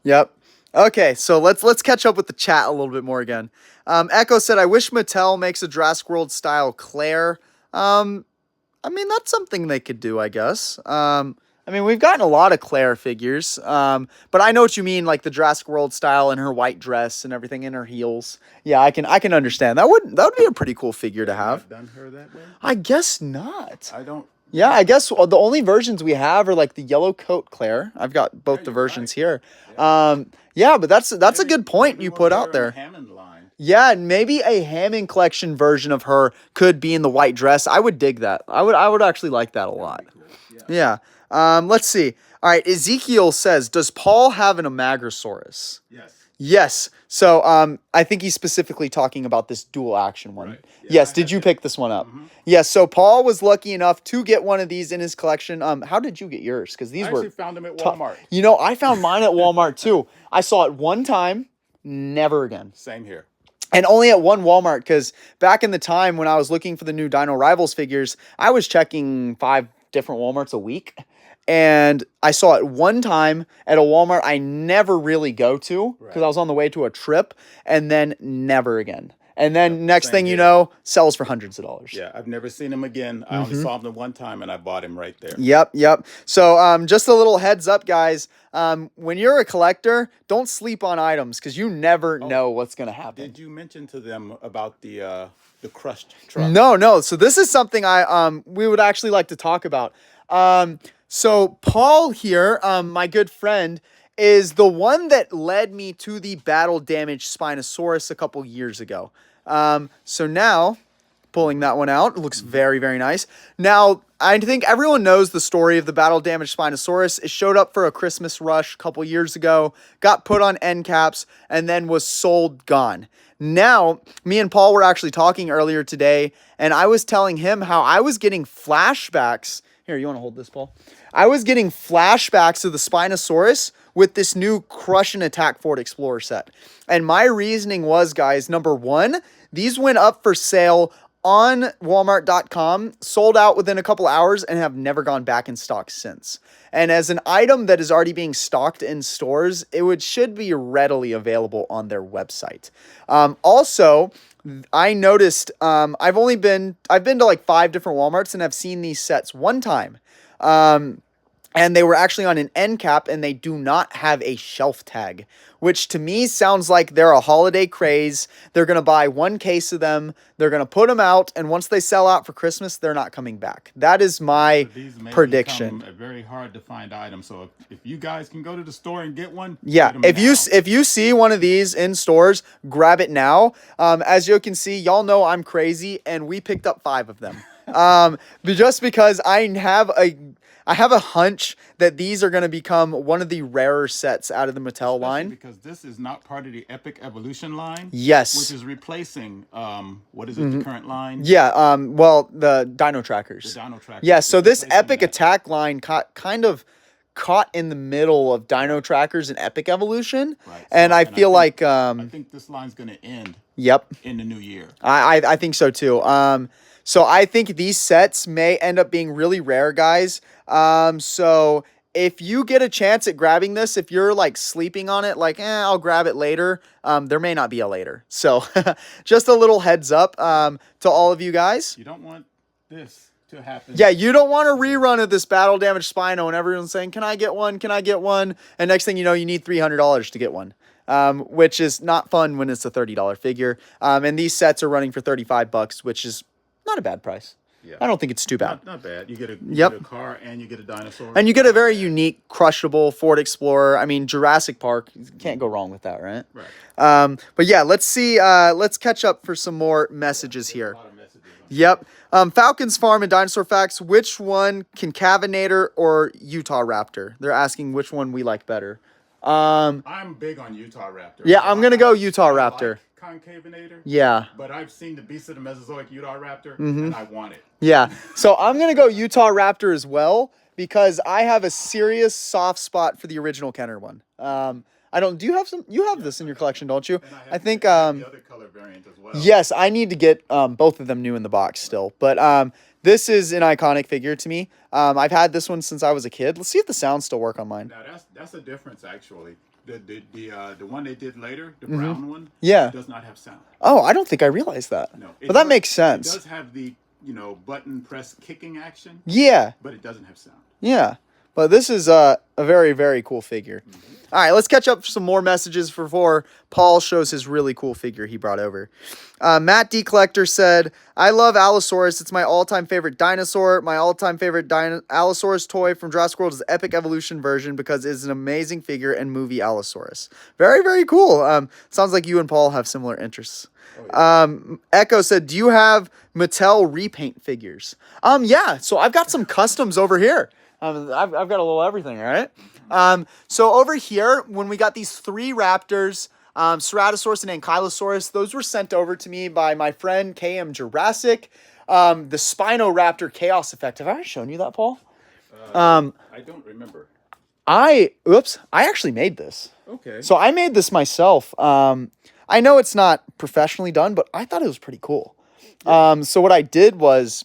Yep. Okay, so let's catch up with the chat a little bit more again. Echo said, I wish Mattel makes a Jurassic World style Claire. I mean, that's something they could do, I guess. I mean, we've gotten a lot of Claire figures, but I know what you mean, like the Jurassic World style in her white dress and everything in her heels. Yeah, I can understand. That would be a pretty cool figure to have. Done her that way? I guess not. I don't. Yeah, I guess the only versions we have are like the yellow coat Claire. I've got both the versions here. Yeah, but that's a good point you put out there. Hammond line. Yeah, and maybe a Hammond collection version of her could be in the white dress. I would dig that. I would actually like that a lot. Cool. Yeah. Let's see. All right, Ezekiel says, does Paul have an Amagrosaurus? Yes. Yes. So I think he's specifically talking about this dual action one. Right. Yeah, yes. Did you pick this one up? Yes. So Paul was lucky enough to get one of these in his collection. How did you get yours? Because these I were actually found them at Walmart. You know, I found mine at Walmart too. I saw it one time, never again. Same here. And only at one Walmart, because back in the time when I was looking for the new Dino Rivals figures, I was checking 5 different Walmarts a week. And I saw it one time at a Walmart I never really go to because I was on the way to a trip, and then never again. And then next thing you know, sells for hundreds of dollars. Yeah, I've never seen him again. I only saw him the one time, and I bought him right there. Yep. So just a little heads up, guys. When you're a collector, don't sleep on items because you never know what's going to happen. Did you mention to them about the crushed truck? No. So this is something we would actually like to talk about. So Paul here, my good friend, is the one that led me to the battle damaged Spinosaurus a couple years ago. So now, pulling that one out, it looks very, very nice. Now, I think everyone knows the story of the battle damaged Spinosaurus. It showed up for a Christmas rush a couple years ago, got put on end caps, and then was sold, gone. Now, me and Paul were actually talking earlier today, and I was telling him how I was getting flashbacks. Here, you want to hold this, Paul? I was getting flashbacks of the Spinosaurus with this new Crush and Attack Ford Explorer set. And my reasoning was, guys, number one, these went up for sale on Walmart.com, sold out within a couple hours, and have never gone back in stock since. And as an item that is already being stocked in stores, should be readily available on their website. Also, I noticed I've been to like 5 different Walmarts and I've seen these sets one time. And they were actually on an end cap and they do not have a shelf tag, which to me sounds like they're a holiday craze. They're going to buy 1 case of them. They're going to put them out. And once they sell out for Christmas, they're not coming back. That is my prediction. A very hard to find item. So if you guys can go to the store and get one, yeah, get them if you see one of these in stores, grab it now. As you can see, y'all know I'm crazy and we picked up 5 of them. Just because I have a hunch that these are going to become one of the rarer sets out of the Mattel Especially line. because this is not part of the Epic Evolution line. Yes. Which is replacing, what is it, the current line? Yeah, well, the Dino Trackers. The Dino Trackers. Yeah, so this Epic that. Attack line kind of caught in the middle of Dino Trackers and Epic Evolution. Right. So, and I feel like... I think this line's going to end Yep. in the new year. I think so too. So I think these sets may end up being really rare, guys. So if you get a chance at grabbing this, if you're like sleeping on it, like, I'll grab it later, there may not be a later. So just a little heads up to all of you guys. You don't want this to happen. Yeah, you don't want a rerun of this battle damaged Spino and everyone's saying, can I get one? Can I get one? And next thing you know, you need $300 to get one. Which is not fun when it's a $30 figure. And these sets are running for $35, which is not a bad price. Yeah. I don't think it's too bad. Not bad. You get a car and you get a dinosaur. And you get a very unique, crushable Ford Explorer. I mean, Jurassic Park, you can't go wrong with that, right? Right. But yeah, let's see. Let's catch up for some more messages here. A lot of messages. Yep. Falcons Farm and Dinosaur Facts. Which one, Concavinator or Utah Raptor? They're asking which one we like better. I'm big on Utah Raptor. Yeah, I'm gonna go Utah Raptor. Like Concavinator. Yeah. But I've seen the Beast of the Mesozoic Utah Raptor, and I want it. Yeah. So I'm gonna go Utah Raptor as well because I have a serious soft spot for the original Kenner one. I don't. Do you have some? You have this in your collection, don't you? I think. The other color variant as well. Yes, I need to get both of them new in the box still, but this is an iconic figure to me. I've had this one since I was a kid. Let's see if the sounds still work on mine. Now that's a difference actually. The one they did later, the brown one, yeah, does not have sound. Oh, I don't think I realized that. No, but that makes sense. It does have the button press kicking action. Yeah, but it doesn't have sound. Yeah, but this is a very, very cool figure. All right, let's catch up some more messages before Paul shows his really cool figure he brought over. Matt D. Collector said, I love Allosaurus. It's my all-time favorite dinosaur. My all-time favorite Allosaurus toy from Jurassic World is the Epic Evolution version because it's an amazing figure and movie Allosaurus. Very, very cool. Sounds like you and Paul have similar interests. Oh, yeah. Echo said, do you have Mattel repaint figures? Yeah, so I've got some customs over here. I've got a little everything, all right? So over here, when we got these 3 raptors, Ceratosaurus and Ankylosaurus, those were sent over to me by my friend KM Jurassic. The Spinoraptor Chaos Effect. Have I already shown you that, Paul? I don't remember. I actually made this. Okay. So I made this myself. I know it's not professionally done, but I thought it was pretty cool. So what I did was,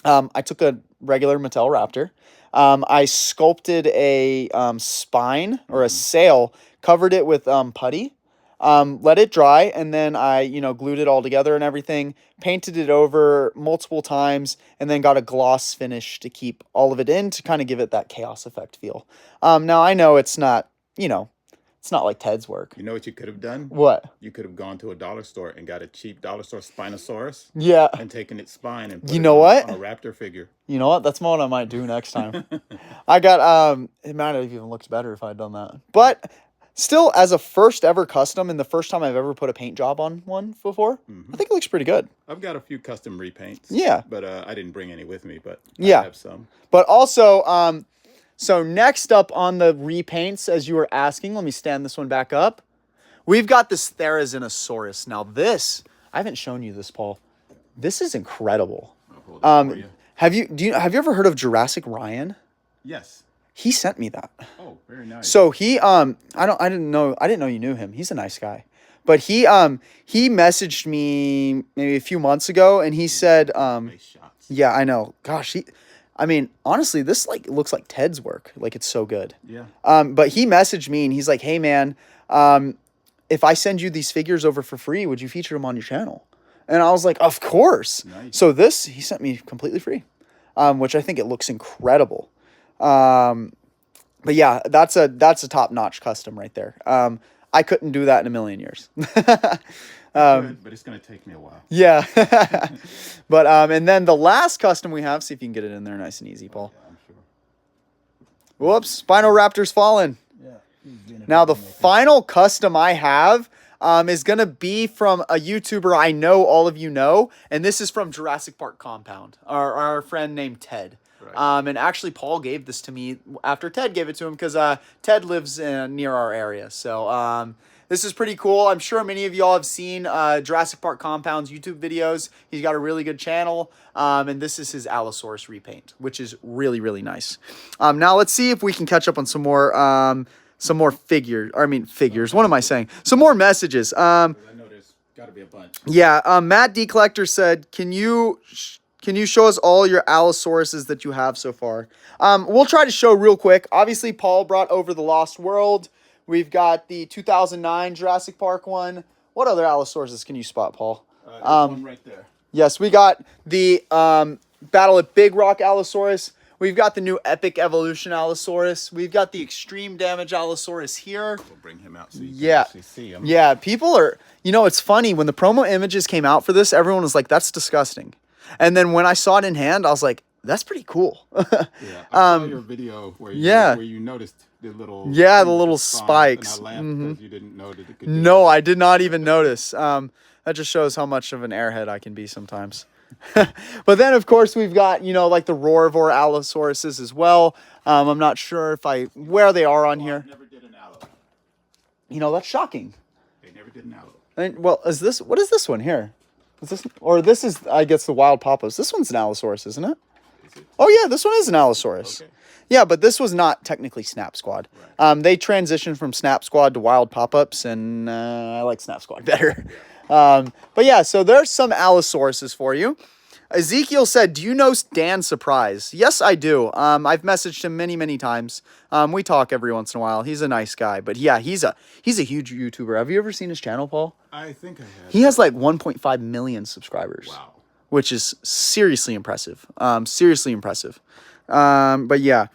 I took a regular Mattel Raptor. I sculpted a spine or a sail, covered it with putty, let it dry, and then I, glued it all together and everything, painted it over multiple times, and then got a gloss finish to keep all of it in to kind of give it that chaos effect feel. Now I know it's not, it's not like Ted's work. You know what you could have done? What? You could have gone to a dollar store and got a cheap dollar store Spinosaurus. Yeah. And taken its spine and put it on a raptor figure. You know what? That's what I might do next time. I got, it might have even looked better if I'd done that. But still, as a first ever custom and the first time I've ever put a paint job on one before, I think it looks pretty good. I've got a few custom repaints. Yeah. But I didn't bring any with me, but yeah. I have some. But also, so next up on the repaints, as you were asking, let me stand this one back up. We've got this Therizinosaurus. Now this, I haven't shown you this, Paul. This is incredible. Have you ever heard of Jurassic Ryan? Yes. He sent me that. Oh, very nice. So he I didn't know you knew him. He's a nice guy. But he messaged me maybe a few months ago and he said nice shots. Yeah, I know. Gosh, honestly, this looks like Ted's work. Like it's so good. Yeah. But he messaged me and he's like, "Hey man, if I send you these figures over for free, would you feature them on your channel?" And I was like, "Of course." Nice. So this he sent me completely free, which I think it looks incredible. But yeah, that's a top-notch custom right there. I couldn't do that in a million years. But it's going to take me a while. Yeah. But, and then the last custom we have, see if you can get it in there nice and easy, Paul. Yeah, I'm sure. Whoops, Spinoraptor's fallen. Yeah. Now, the final custom I have is going to be from a YouTuber I know all of you know, and this is from Jurassic Park Compound, our friend named Ted. Right. And actually, Paul gave this to me after Ted gave it to him because Ted lives near our area. So this is pretty cool. I'm sure many of y'all have seen Jurassic Park Compound's YouTube videos. He's got a really good channel. And this is his Allosaurus repaint, which is really, really nice. Now let's see if we can catch up on some more figures. Figures. What am I saying? Some more messages. I know there's got to be a bunch. Yeah. Matt D Collector said, "Can you show us all your Allosauruses that you have so far?" We'll try to show real quick. Obviously, Paul brought over the Lost World. We've got the 2009 Jurassic Park one. What other Allosauruses can you spot, Paul? There's one right there. Yes, we got the Battle at Big Rock Allosaurus. We've got the new Epic Evolution Allosaurus. We've got the Extreme Damage Allosaurus here. We'll bring him out so you can Yeah. actually see him. Yeah, people are... it's funny. When the promo images came out for this, everyone was like, that's disgusting. And then when I saw it in hand, I was like, that's pretty cool. Yeah, I saw your video where you noticed the little... Yeah, the little spikes. And I laughed because you didn't know that it could do No, that. I did not even notice. That just shows how much of an airhead I can be sometimes. But then, of course, we've got, like the Roarvor Allosauruses as well. I'm not sure where they are on here. Never did an allo. That's shocking. They never did an allo. What is this one here? This is, I guess, the Wild Pop-Ups. This one's an Allosaurus, isn't it? Is it? Oh, yeah, this one is an Allosaurus. Okay. Yeah, but this was not technically Snap Squad. Right. They transitioned from Snap Squad to Wild Pop-Ups, and I like Snap Squad better. Yeah. But yeah, so there's some Allosauruses for you. Ezekiel said, "Do you know Dan Surprise?" Yes, I do. I've messaged him many, many times. We talk every once in a while. He's a nice guy. But yeah, he's a huge YouTuber. Have you ever seen his channel, Paul? I think I have. He has like 1.5 million subscribers. Wow. Which is seriously impressive. Seriously impressive. But yeah.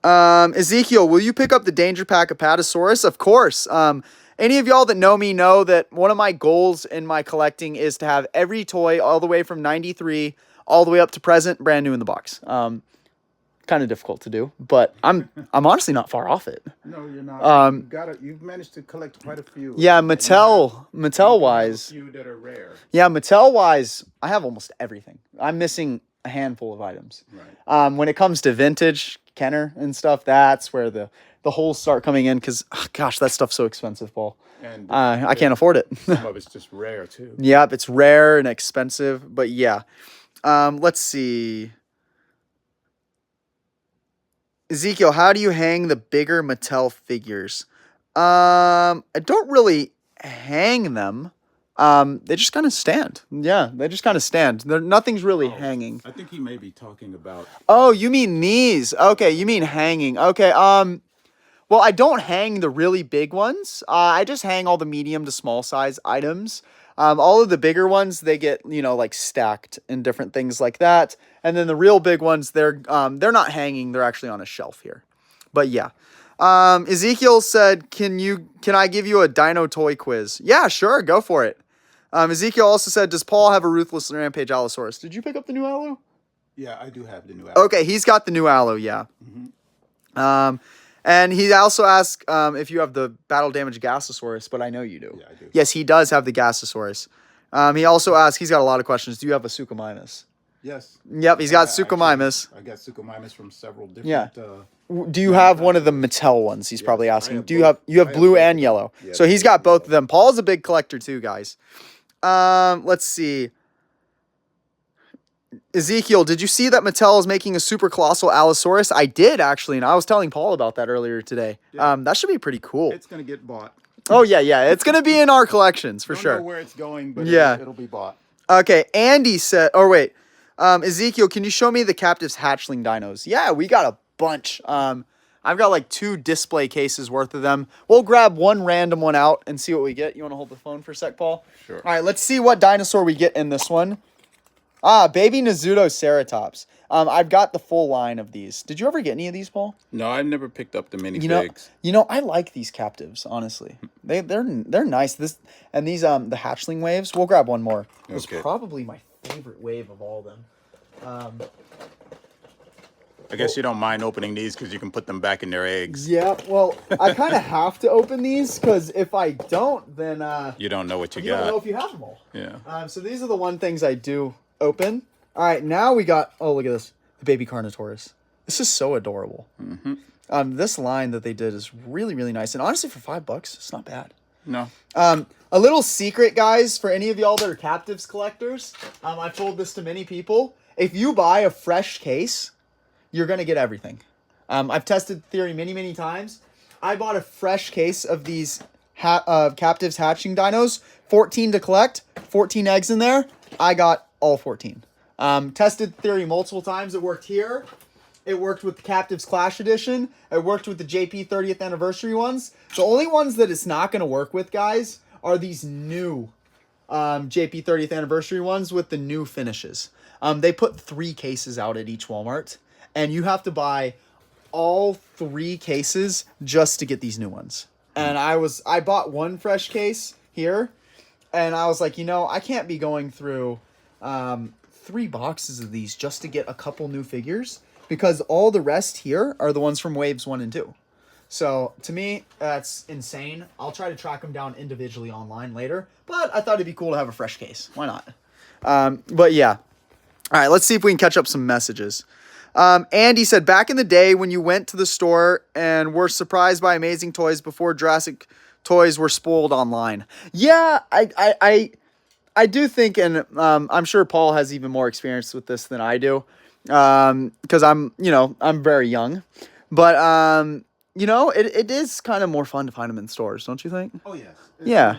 Ezekiel, will you pick up the Danger Pack Apatosaurus? Of course. Any of y'all that know me know that one of my goals in my collecting is to have every toy all the way from 93 all the way up to present brand new in the box. Kind of difficult to do, but I'm honestly not far off it. No, you're not. You've managed to collect quite a few. Yeah, Mattel wise. A few that are rare. Yeah, Mattel wise, I have almost everything. I'm missing a handful of items. Right. When it comes to vintage Kenner and stuff, that's where the holes start coming in because, gosh, that stuff's so expensive, Paul. And I can't afford it. some of it's just rare too. Yep, it's rare and expensive, but yeah. Let's see. Ezekiel, how do you hang the bigger Mattel figures? I don't really hang them. They just kind of stand. Yeah, they just kind of stand. Nothing's really hanging. I think he may be talking about... Oh, you mean these? Okay, you mean hanging. Okay, well, I don't hang the really big ones. I just hang all the medium to small size items. All of the bigger ones, they get, like stacked and different things like that. And then the real big ones, they're not hanging. They're actually on a shelf here. But yeah. Ezekiel said, can I give you a dino toy quiz? Yeah, sure. Go for it. Ezekiel also said, does Paul have a Ruthless Rampage Allosaurus? Did you pick up the new Allo? Yeah, I do have the new Allo. Okay, he's got the new Allo, yeah. Mm-hmm. And he also asked if you have the Battle Damage Gasosaurus, but I know you do. Yeah, I do. Yes, he does have the Gasosaurus. He also asked, he's got a lot of questions. Do you have a Suchomimus? Yes. Yep, he's got Suchomimus. I got Suchomimus from several different... Yeah. Do you have one of the Mattel ones? He's probably asking. Do you have blue and yellow? Yeah, so he's got both of them. Paul's a big collector too, guys. Let's see. Ezekiel, did you see that Mattel is making a super colossal Allosaurus? I did actually, and I was telling Paul about that earlier today. Yeah. That should be pretty cool. It's gonna get bought. Oh yeah, it's gonna be in our collections for Don't sure. know where it's going, but Yeah. it'll be bought. Okay, Andy said. Oh wait, Ezekiel, can you show me the Captive's hatchling dinos? Yeah, we got a bunch. I've got like 2 display cases worth of them. We'll grab one random one out and see what we get. You want to hold the phone for a sec, Paul? Sure. All right, let's see what dinosaur we get in this one. Baby Nazuto Ceratops. I've got the full line of these. Did you ever get any of these, Paul? No, I've never picked up the minifigs. I like these captives, honestly. They're nice. These the hatchling waves. We'll grab one more. It was probably my favorite wave of all of them. I guess you don't mind opening these because you can put them back in their eggs. Yeah, well, I kind of have to open these because if I don't, then you don't know what you don't got. know if you have them all. Yeah. So these are the things I do open. All right, now we got. Oh, look at this. a baby carnotaurus. This is so adorable. This line that they did is really, really nice. And honestly, for $5, it's not bad. No. A little secret, guys, for any of y'all that are captives collectors. I've told this to many people. If you buy a fresh case, you're going to get everything. I've tested the theory many, many times. I bought a fresh case of these captives hatching dinos. 14 to collect. 14 eggs in there. I got all 14. Tested the theory multiple times. It worked here. It worked with the Captives Clash Edition. It worked with the JP 30th Anniversary ones. The only ones that it's not going to work with, guys, are these new JP 30th Anniversary ones with the new finishes. They put 3 cases out at each Walmart, and you have to buy all 3 cases just to get these new ones. And I bought one fresh case here, and I was like, you know, I can't be going through 3 boxes of these just to get a couple new figures, because all the rest here are the ones from waves 1 and 2. So to me, that's insane. I'll try to track them down individually online later, but I thought it'd be cool to have a fresh case. Why not? But yeah. All right, let's see if we can catch up some messages. Andy said, back in the day when you went to the store and were surprised by amazing toys before Jurassic toys were spoiled online. Yeah, I do think, and I'm sure Paul has even more experience with this than I do, because I'm very young, but it is kind of more fun to find them in stores, don't you think? Oh yes. Yeah.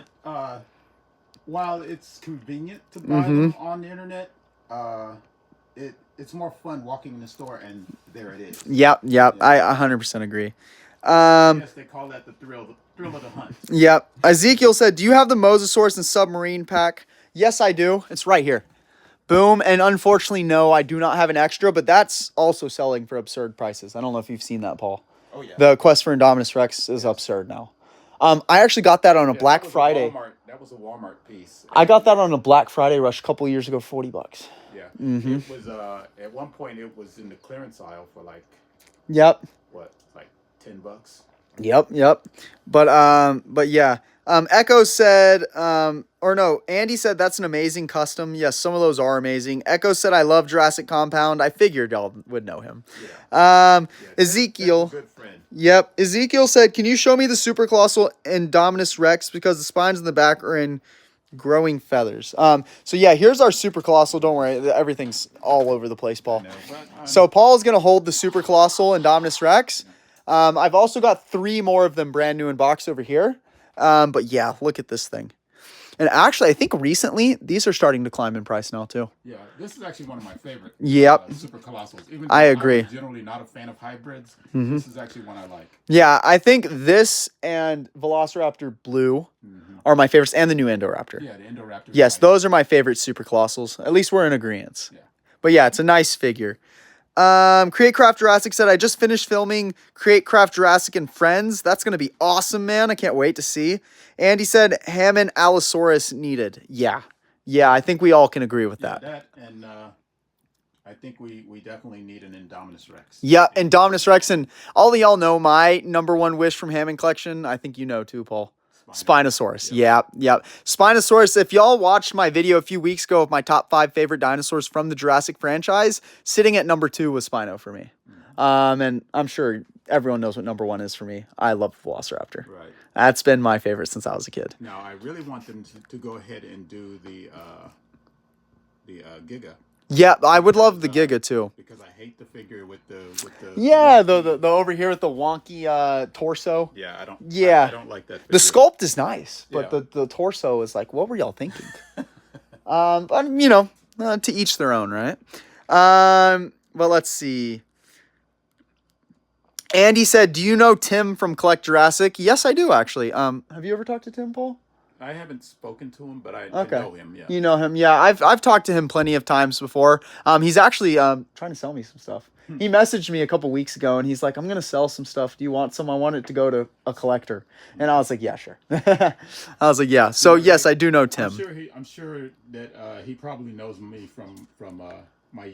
While it's convenient to buy them on the internet, it's more fun walking in the store and there it is. Yep. I 100% agree. Yes, they call that the thrill of the hunt. Yep. Ezekiel said, do you have the Mosasaurus and Submarine pack? Yes, I do. It's right here. Boom. And unfortunately, no, I do not have an extra, but that's also selling for absurd prices. I don't know if you've seen that, Paul. Oh, yeah. The Quest for Indominus Rex is absurd now. I actually got that on a Black Friday. That was a Walmart piece. I got that on a Black Friday rush a couple years ago, $40. Yeah. It was, at one point, it was in the clearance aisle for like, yep. what, like $10? Yep. But yeah. Echo said, Andy said that's an amazing custom. Yes, some of those are amazing. Echo said, I love Jurassic Compound. I figured y'all would know him. Yeah. Ezekiel. That's a good friend. Yep. Ezekiel said, can you show me the Super Colossal Indominus Rex because the spines in the back are in growing feathers. So yeah, here's our Super Colossal. Don't worry, everything's all over the place, Paul. So Paul's going to hold the Super Colossal Indominus Rex. I've also got 3 more of them brand new in box over here. But yeah, look at this thing. And actually, I think recently, these are starting to climb in price now, too. Yeah, this is actually one of my favorite Super Colossals. Even though I agree. I'm generally not a fan of hybrids, this is actually one I like. Yeah, I think this and Velociraptor Blue are my favorites, and the new Indoraptor. Yeah, the Indoraptor. Yes, those are my favorite Super Colossals. At least we're in agreement. Yeah. But yeah, it's a nice figure. Create Craft Jurassic said, I just finished filming Create Craft Jurassic and Friends. That's going to be awesome, man. I can't wait to see. Andy said, Hammond Allosaurus needed. Yeah, I think we all can agree with that. That and I think we definitely need an Indominus Rex. Yeah, Indominus Rex. And all of y'all know my #1 wish from Hammond Collection. I think you know too, Paul. Spinosaurus. Yep. Spinosaurus. If y'all watched my video a few weeks ago of my top 5 favorite dinosaurs from the Jurassic franchise, sitting at #2 was Spino for me. And I'm sure everyone knows what #1 is for me. I love Velociraptor. Right. That's been my favorite since I was a kid. Now, I really want them to go ahead and do the Giga. Yeah, I would love the Giga too. Because I hate the figure with the the over here with the wonky torso. Yeah, I don't like that figure. The sculpt is nice, but the torso is like, what were y'all thinking? But to each their own, right? But let's see. Andy said, do you know Tim from Collect Jurassic? Yes, I do actually. Have you ever talked to Tim, Paul? I haven't spoken to him, but I know him. Yeah, you know him. Yeah, I've talked to him plenty of times before. He's actually trying to sell me some stuff. He messaged me a couple weeks ago, and he's like, "I'm gonna sell some stuff. Do you want some? I want it to go to a collector." And I was like, "Yeah, sure." I was like, "Yeah." So yes, I do know Tim. I'm sure that he probably knows me from my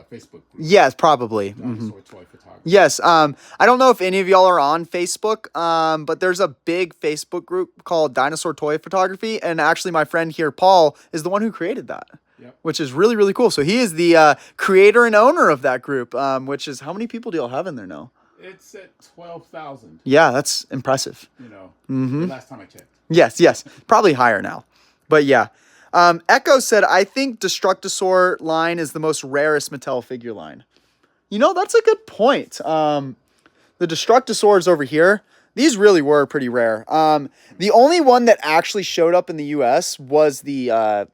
Facebook group. Yes, probably. Dinosaur Toy Photography. Yes. I don't know if any of y'all are on Facebook, but there's a big Facebook group called Dinosaur Toy Photography, and actually my friend here, Paul, is the one who created that. Yep. which is really, really cool. So he is the creator and owner of that group, which is, how many people do y'all have in there now? It's at 12,000. Yeah, that's impressive. You know, Mm-hmm. the last time I checked. Yes. Probably higher now. But yeah. Echo said, I think Destructosaur line is the most rarest Mattel figure line. You know, that's a good point. The Destructosaurs over here, these really were pretty rare. The only one that actually showed up in the US was the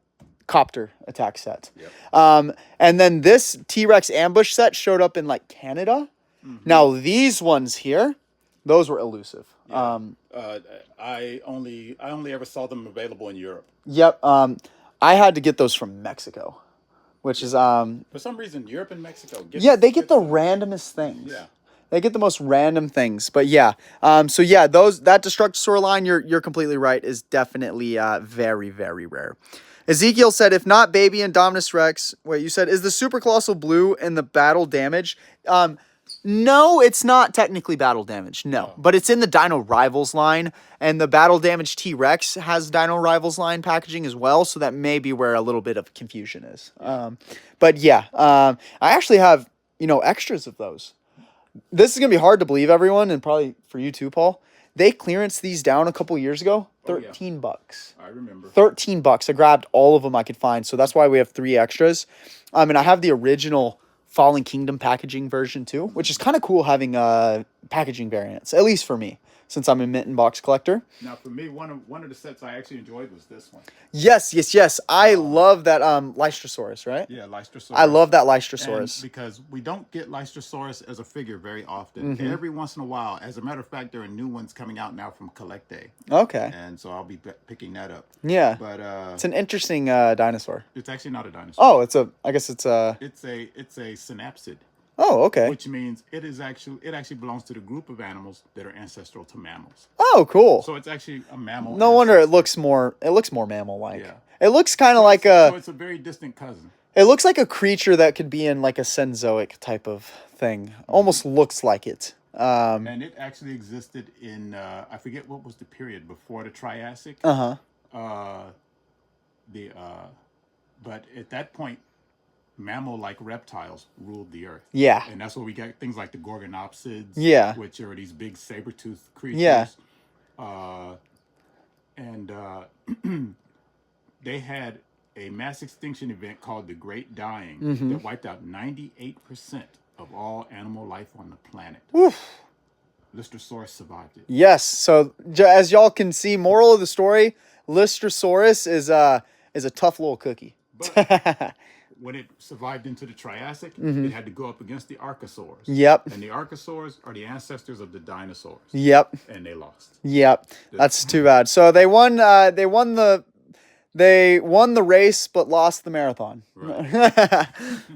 Copter attack set. Yep. And then this T-Rex ambush set showed up in like Canada. Mm-hmm. Now these ones here, those were elusive. Yeah. I only ever saw them available in Europe. Yep. I had to get those from Mexico, which is For some reason, Europe and Mexico. they get the randomest things. Yeah. They get the most random things. But yeah. So yeah, that Destructosaur line, you're completely right, is definitely very, very rare. Ezekiel said, if not Baby and Dominus Rex, wait, you said, is the Super Colossal Blue in the battle damage? No, it's not technically battle damage. No, but it's in the Dino Rivals line, and the battle damage T-Rex has Dino Rivals line packaging as well, so that may be where a little bit of confusion is. But yeah, I actually have, extras of those. This is going to be hard to believe, everyone, and probably for you too, Paul. They clearanced these down a couple years ago. $13. I remember. $13. I grabbed all of them I could find, so that's why we have 3 extras. And I have the original Fallen Kingdom packaging version too, which is kind of cool having packaging variants, at least for me, since I'm a mint and box collector. Now, for me, one of the sets I actually enjoyed was this one. Yes. I love that Lystrosaurus, right? Yeah, Lystrosaurus. I love that Lystrosaurus. And because we don't get Lystrosaurus as a figure very often. Mm-hmm. Every once in a while, as a matter of fact, there are new ones coming out now from Collect Day. Okay. And so I'll be picking that up. Yeah. But it's an interesting dinosaur. It's actually not a dinosaur. Oh, I guess it's a... It's a synapsid. Oh, okay. Which means it actually belongs to the group of animals that are ancestral to mammals. Oh, cool. So it's actually a mammal. No wonder it looks more mammal-like. Yeah. It looks kind of like a... So it's a very distant cousin. It looks like a creature that could be in like a Cenozoic type of thing. Almost looks like it. And it actually existed in, I forget what was the period before the Triassic. Uh-huh. But at that point, mammal-like reptiles ruled the earth. Yeah. And that's where we got things like the Gorgonopsids. Yeah. Which are these big saber-toothed creatures. Yeah. They had a mass extinction event called the Great Dying that wiped out 98% of all animal life on the planet. Oof. Lystrosaurus survived it. Yes. So as y'all can see, moral of the story, Lystrosaurus is a tough little cookie. But when it survived into the Triassic, it had to go up against the Archosaurs. Yep. And the Archosaurs are the ancestors of the dinosaurs. Yep. And they lost. Yep. That's too bad. So they won the race but lost the marathon. Right.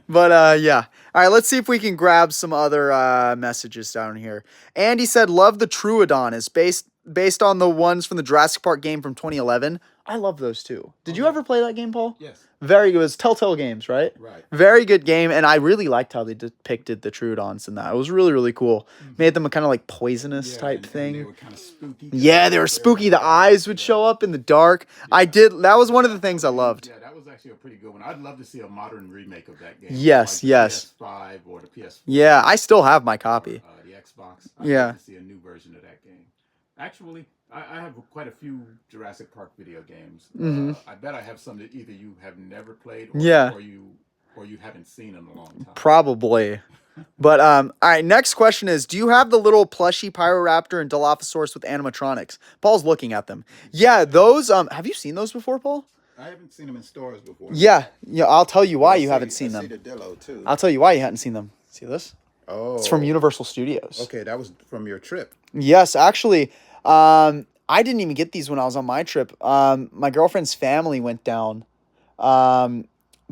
But yeah. All right, let's see if we can grab some other messages down here. Andy said, love the Troodon. Is based on the ones from the Jurassic Park game from 2011. I love those too. Did you ever play that game, Paul? Yes. Very good. It was Telltale Games, right? Right. Very good game, and I really liked how they depicted the Troodons in that. It was really, really cool. Made them a kind of like poisonous type thing. And they were kind of spooky. Yeah, they were spooky. The eyes would show up in the dark. Yeah. That was one of the things I loved. Yeah, that was actually a pretty good one. I'd love to see a modern remake of that game. Yes, like yes. The PS5 or the PS4. Yeah, I still have my copy. Or, the Xbox. I'd love to see a new version of that game. Actually, I have quite a few Jurassic Park video games. I bet I have some that either you have never played or you haven't seen in a long time. Probably. But all right, next question is, do you have the little plushy Pyroraptor and Dilophosaurus with animatronics? Paul's looking at them. Yeah, those have you seen those before, Paul? I haven't seen them in stores before. Yeah, I'll tell you why you haven't seen them. I see the Dillo too. I'll tell you why you hadn't seen them. See this? Oh. It's from Universal Studios. Okay, that was from your trip. Yes, actually, I didn't even get these when I was on my trip. My girlfriend's family went down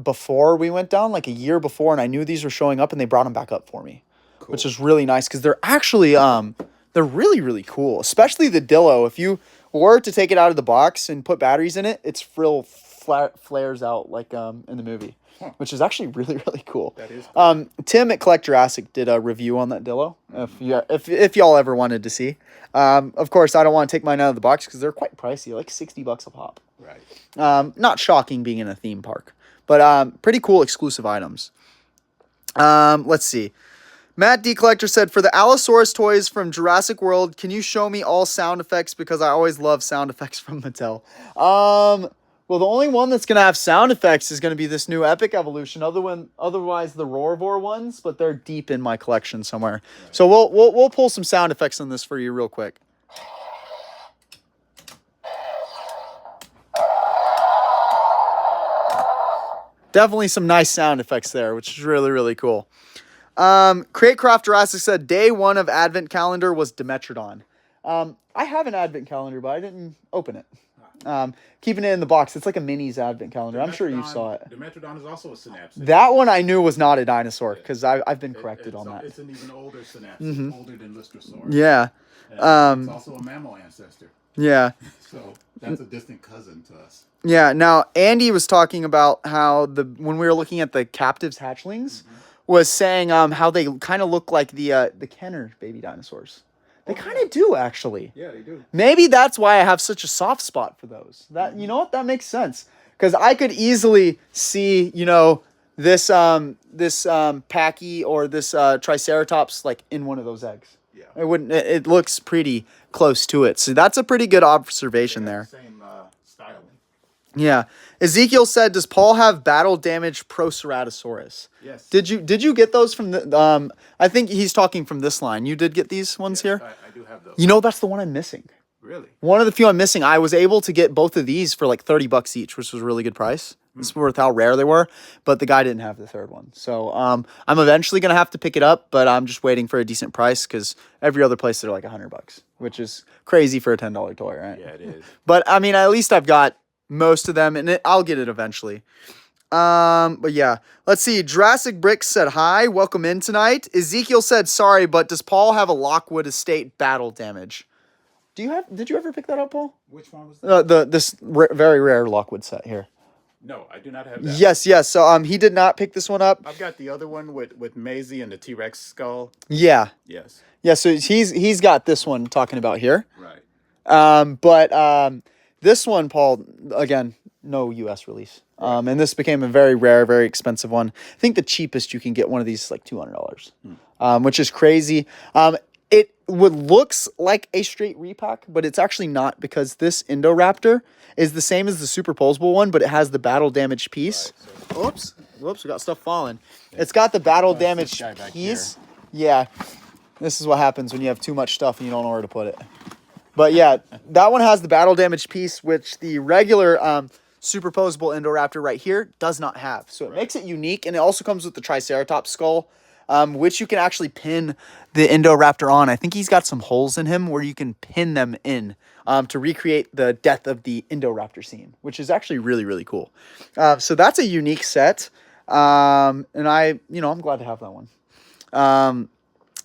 before we went down, like a year before, and I knew these were showing up, and they brought them back up for me, which is really nice because they're actually they're really, really cool, especially the Dillo. If you were to take it out of the box and put batteries in it, its frill flares out like in the movie. Which is actually really, really cool. That is cool. Tim at Collect Jurassic did a review on that Dillo, if y'all ever wanted to see. Of course, I don't want to take mine out of the box because they're quite pricey, like $60 a pop. Right. Not shocking being in a theme park. But pretty cool exclusive items. Let's see. Matt D. Collector said, for the Allosaurus toys from Jurassic World, can you show me all sound effects? Because I always love sound effects from Mattel. Well, the only one that's going to have sound effects is going to be this new Epic Evolution. Otherwise, the Roarvor ones, but they're deep in my collection somewhere. Right. So we'll pull some sound effects on this for you real quick. Definitely some nice sound effects there, which is really, really cool. Create Craft Jurassic said, day one of Advent Calendar was Dimetrodon. I have an Advent Calendar, but I didn't open it. Keeping it in the box. It's like a minis Advent Calendar. I'm sure you saw it. Dimetrodon is also a synapse. That one I knew was not a dinosaur because I've been corrected on that. It's an even older synapse. It's older than Listersaur. Yeah. It's also a mammal ancestor. Yeah. So that's a distant cousin to us. Yeah. Now, Andy was talking about how when we were looking at the captives hatchlings, was saying how they kind of look like the Kenner baby dinosaurs. They kind of do, actually. Yeah, they do. Maybe that's why I have such a soft spot for those. You know what? That makes sense. Because I could easily see, this Pachy or this Triceratops like in one of those eggs. Yeah. It wouldn't. It looks pretty close to it. So that's a pretty good observation there. Same styling. Yeah. Ezekiel said, does Paul have battle damage Proceratosaurus? Yes. Did you get those from the I think he's talking from this line. You did get these ones here? I do have those. That's the one I'm missing. Really? One of the few I'm missing. I was able to get both of these for like $30 each, which was a really good price. It's worth how rare they were, but the guy didn't have the third one. So I'm eventually going to have to pick it up, but I'm just waiting for a decent price because every other place they're like $100, which is crazy for a $10 toy, right? Yeah, it is. But I mean, at least I've got most of them, and I'll get it eventually. But yeah, let's see. Jurassic Bricks said hi, welcome in tonight. Ezekiel said sorry, but does Paul have a Lockwood Estate battle damage? Did you ever pick that up, Paul? Which one was that? This very rare Lockwood set here. No, I do not have that. Yes. So he did not pick this one up. I've got the other one with Maisie and the T-Rex skull. Yeah. Yes. Yeah. So he's got this one talking about here. Right. But this one, Paul, again, no U.S. release. And this became a very rare, very expensive one. I think the cheapest you can get one of these is like $200, which is crazy. It looks like a straight repack, but it's actually not because this Indoraptor is the same as the superposable one, but it has the battle damage piece. Right, so. Whoops, we got stuff falling. Yeah. It's got the battle damage piece. Yeah, this is what happens when you have too much stuff and you don't know where to put it. But yeah, that one has the battle damage piece, which the regular superposable Indoraptor right here does not have. So it makes it unique, and it also comes with the Triceratops skull, which you can actually pin the Indoraptor on. I think he's got some holes in him where you can pin them in to recreate the death of the Indoraptor scene, which is actually really, really cool. So that's a unique set, and I'm glad to have that one.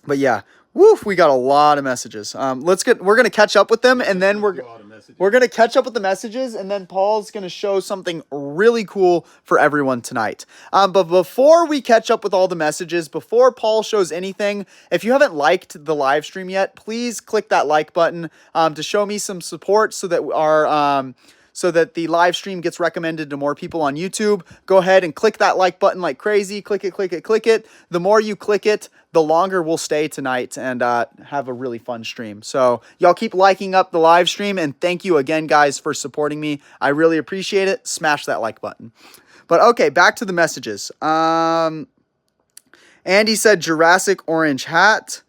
But yeah, woof, we got a lot of messages. We're gonna catch up with them, and then we're gonna catch up with the messages, and then Paul's gonna show something really cool for everyone tonight. But before we catch up with all the messages, before Paul shows anything, if you haven't liked the live stream yet, please click that like button to show me some support so that the live stream gets recommended to more people on YouTube. Go ahead and click that like button like crazy. Click it. The more you click it, the longer we'll stay tonight and have a really fun stream. So y'all keep liking up the live stream, and thank you again, guys, for supporting me. I really appreciate it. Smash that like button. But okay, back to the messages. Andy said Jurassic orange hat.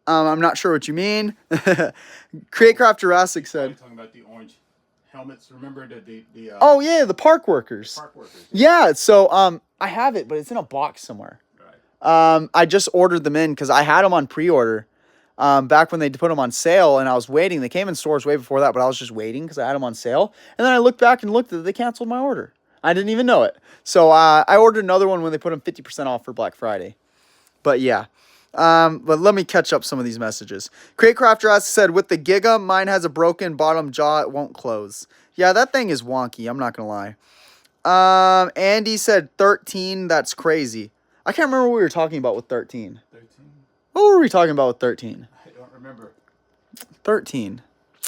I'm not sure what you mean. Createcraft Jurassic said. Talking about the orange helmets. Remember the oh yeah, the park workers. Yeah, so I have it, but it's in a box somewhere. Right. I just ordered them in because I had them on pre-order back when they put them on sale, and I was waiting. They came in stores way before that, but I was just waiting because I had them on sale. And then I looked back and looked at it. They canceled my order. I didn't even know it. So I ordered another one when they put them 50% off for Black Friday. But yeah. But let me catch up some of these messages. Createcraft Jurassic said, with the Giga, mine has a broken bottom jaw. It won't close. Yeah, that thing is wonky. I'm not going to lie. Andy said 13. That's crazy. I can't remember what we were talking about with 13. 13? What were we talking about with 13? I don't remember. 13.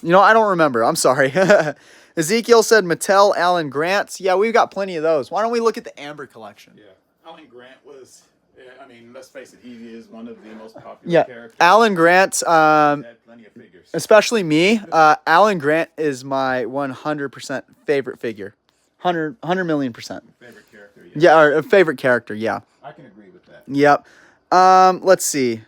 I don't remember. I'm sorry. Ezekiel said Mattel, Alan Grant. Yeah, we've got plenty of those. Why don't we look at the Amber collection? Yeah, Alan Grant was. I mean, let's face it, he is one of the most popular characters. Alan Grant. He's had plenty of figures. Especially me. Alan Grant is my 100% favorite figure. 100 million%. Favorite character. Yeah, or a favorite character. Yeah. I can agree with that. Yep. Let's see.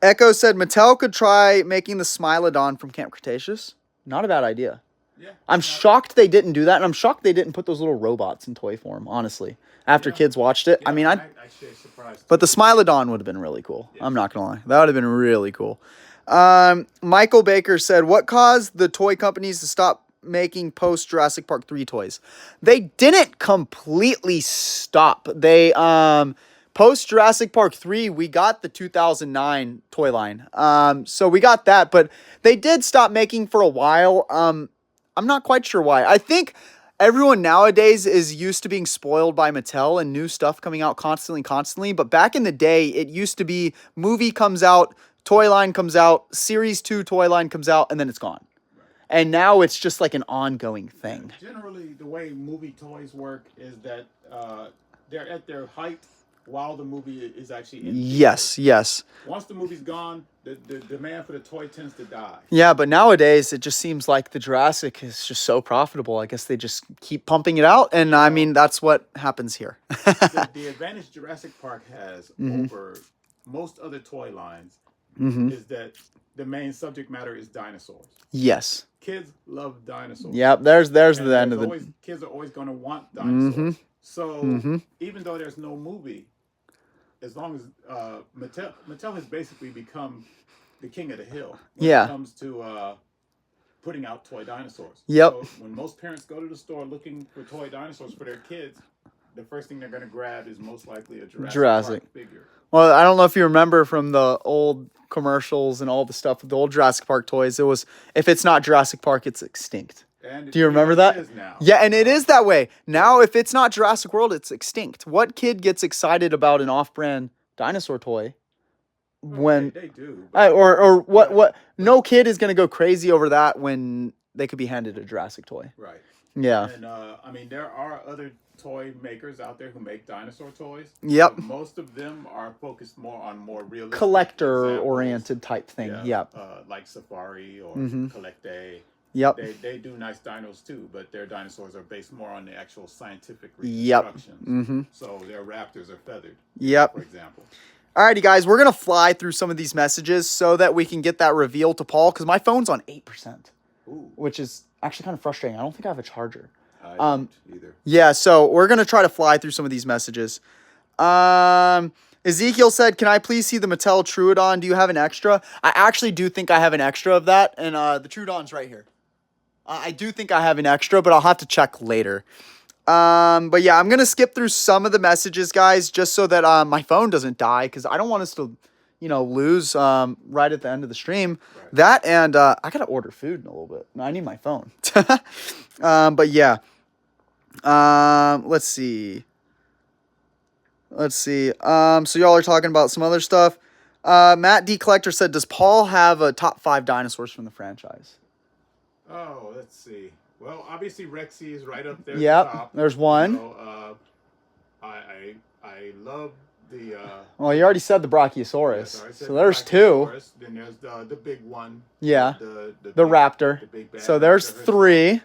Echo said Mattel could try making the Smilodon from Camp Cretaceous. Not a bad idea. Yeah. I'm shocked they didn't do that, and I'm shocked they didn't put those little robots in toy form, honestly. After kids watched it. Yeah, I mean, I'm actually surprised. but the Smilodon would have been really cool. Yeah. I'm not going to lie. That would have been really cool. Michael Baker said, what caused the toy companies to stop making post Jurassic Park 3 toys? They didn't completely stop. They post Jurassic Park 3, we got the 2009 toy line. So we got that, but they did stop making for a while. I'm not quite sure why. I think everyone nowadays is used to being spoiled by Mattel and new stuff coming out constantly. But back in the day, it used to be movie comes out, toy line comes out, series 2 toy line comes out, and then it's gone. And now it's just like an ongoing thing. Generally, the way movie toys work is that they're at their height while the movie is actually in theaters. Yes. Once the movie's gone, the demand for the toy tends to die. Yeah, but nowadays it just seems like the Jurassic is just so profitable. I guess they just keep pumping it out, and I mean that's what happens here. The advantage Jurassic Park has over most other toy lines is that the main subject matter is dinosaurs. Yes. Kids love dinosaurs. Yep. There's the end of the. Kids are always going to want dinosaurs. So even though there's no movie, as long as Mattel has basically become the king of the hill when it comes to putting out toy dinosaurs. Yep. So when most parents go to the store looking for toy dinosaurs for their kids, the first thing they're going to grab is most likely a Jurassic Park figure. Well, I don't know if you remember from the old commercials and all the stuff with the old Jurassic Park toys. It was, if it's not Jurassic Park, it's extinct. And do you remember that? It is now. Yeah, and it is that way. Now, if it's not Jurassic World, it's extinct. What kid gets excited about an off-brand dinosaur toy? When they do. Or what? No kid is going to go crazy over that when they could be handed a Jurassic toy. Right. Yeah. And I mean, there are other toy makers out there who make dinosaur toys. Yep. Most of them are focused more on more realistic collector-oriented type thing. Yeah. Yep. Like Safari or Collect Day. Yep. They do nice dinos too, but their dinosaurs are based more on the actual scientific reconstructions. So their raptors are feathered. Yep. For example. Alrighty, guys, we're gonna fly through some of these messages so that we can get that reveal to Paul because my phone's on 8%, which is actually kind of frustrating. I don't think I have a charger. I don't either. Yeah, so we're gonna try to fly through some of these messages. Ezekiel said, "Can I please see the Mattel Troodon? Do you have an extra?" I actually do think I have an extra of that, and the Troodon's right here. I do think I have an extra, but I'll have to check later. But yeah, I'm going to skip through some of the messages, guys, just so that my phone doesn't die, because I don't want us to, lose right at the end of the stream. Right. That, and I got to order food in a little bit. No, I need my phone. But yeah. Let's see. So y'all are talking about some other stuff. Matt D. Collector said, does Paul have a top 5 dinosaurs from the franchise? Oh, let's see. Well, obviously Rexy is right up there. Yep, at the top. there's one. I love the. Well, you already said the Brachiosaurus, yes, so there's 2. Then there's the big one. Yeah. The raptor. The big bad so there's 3.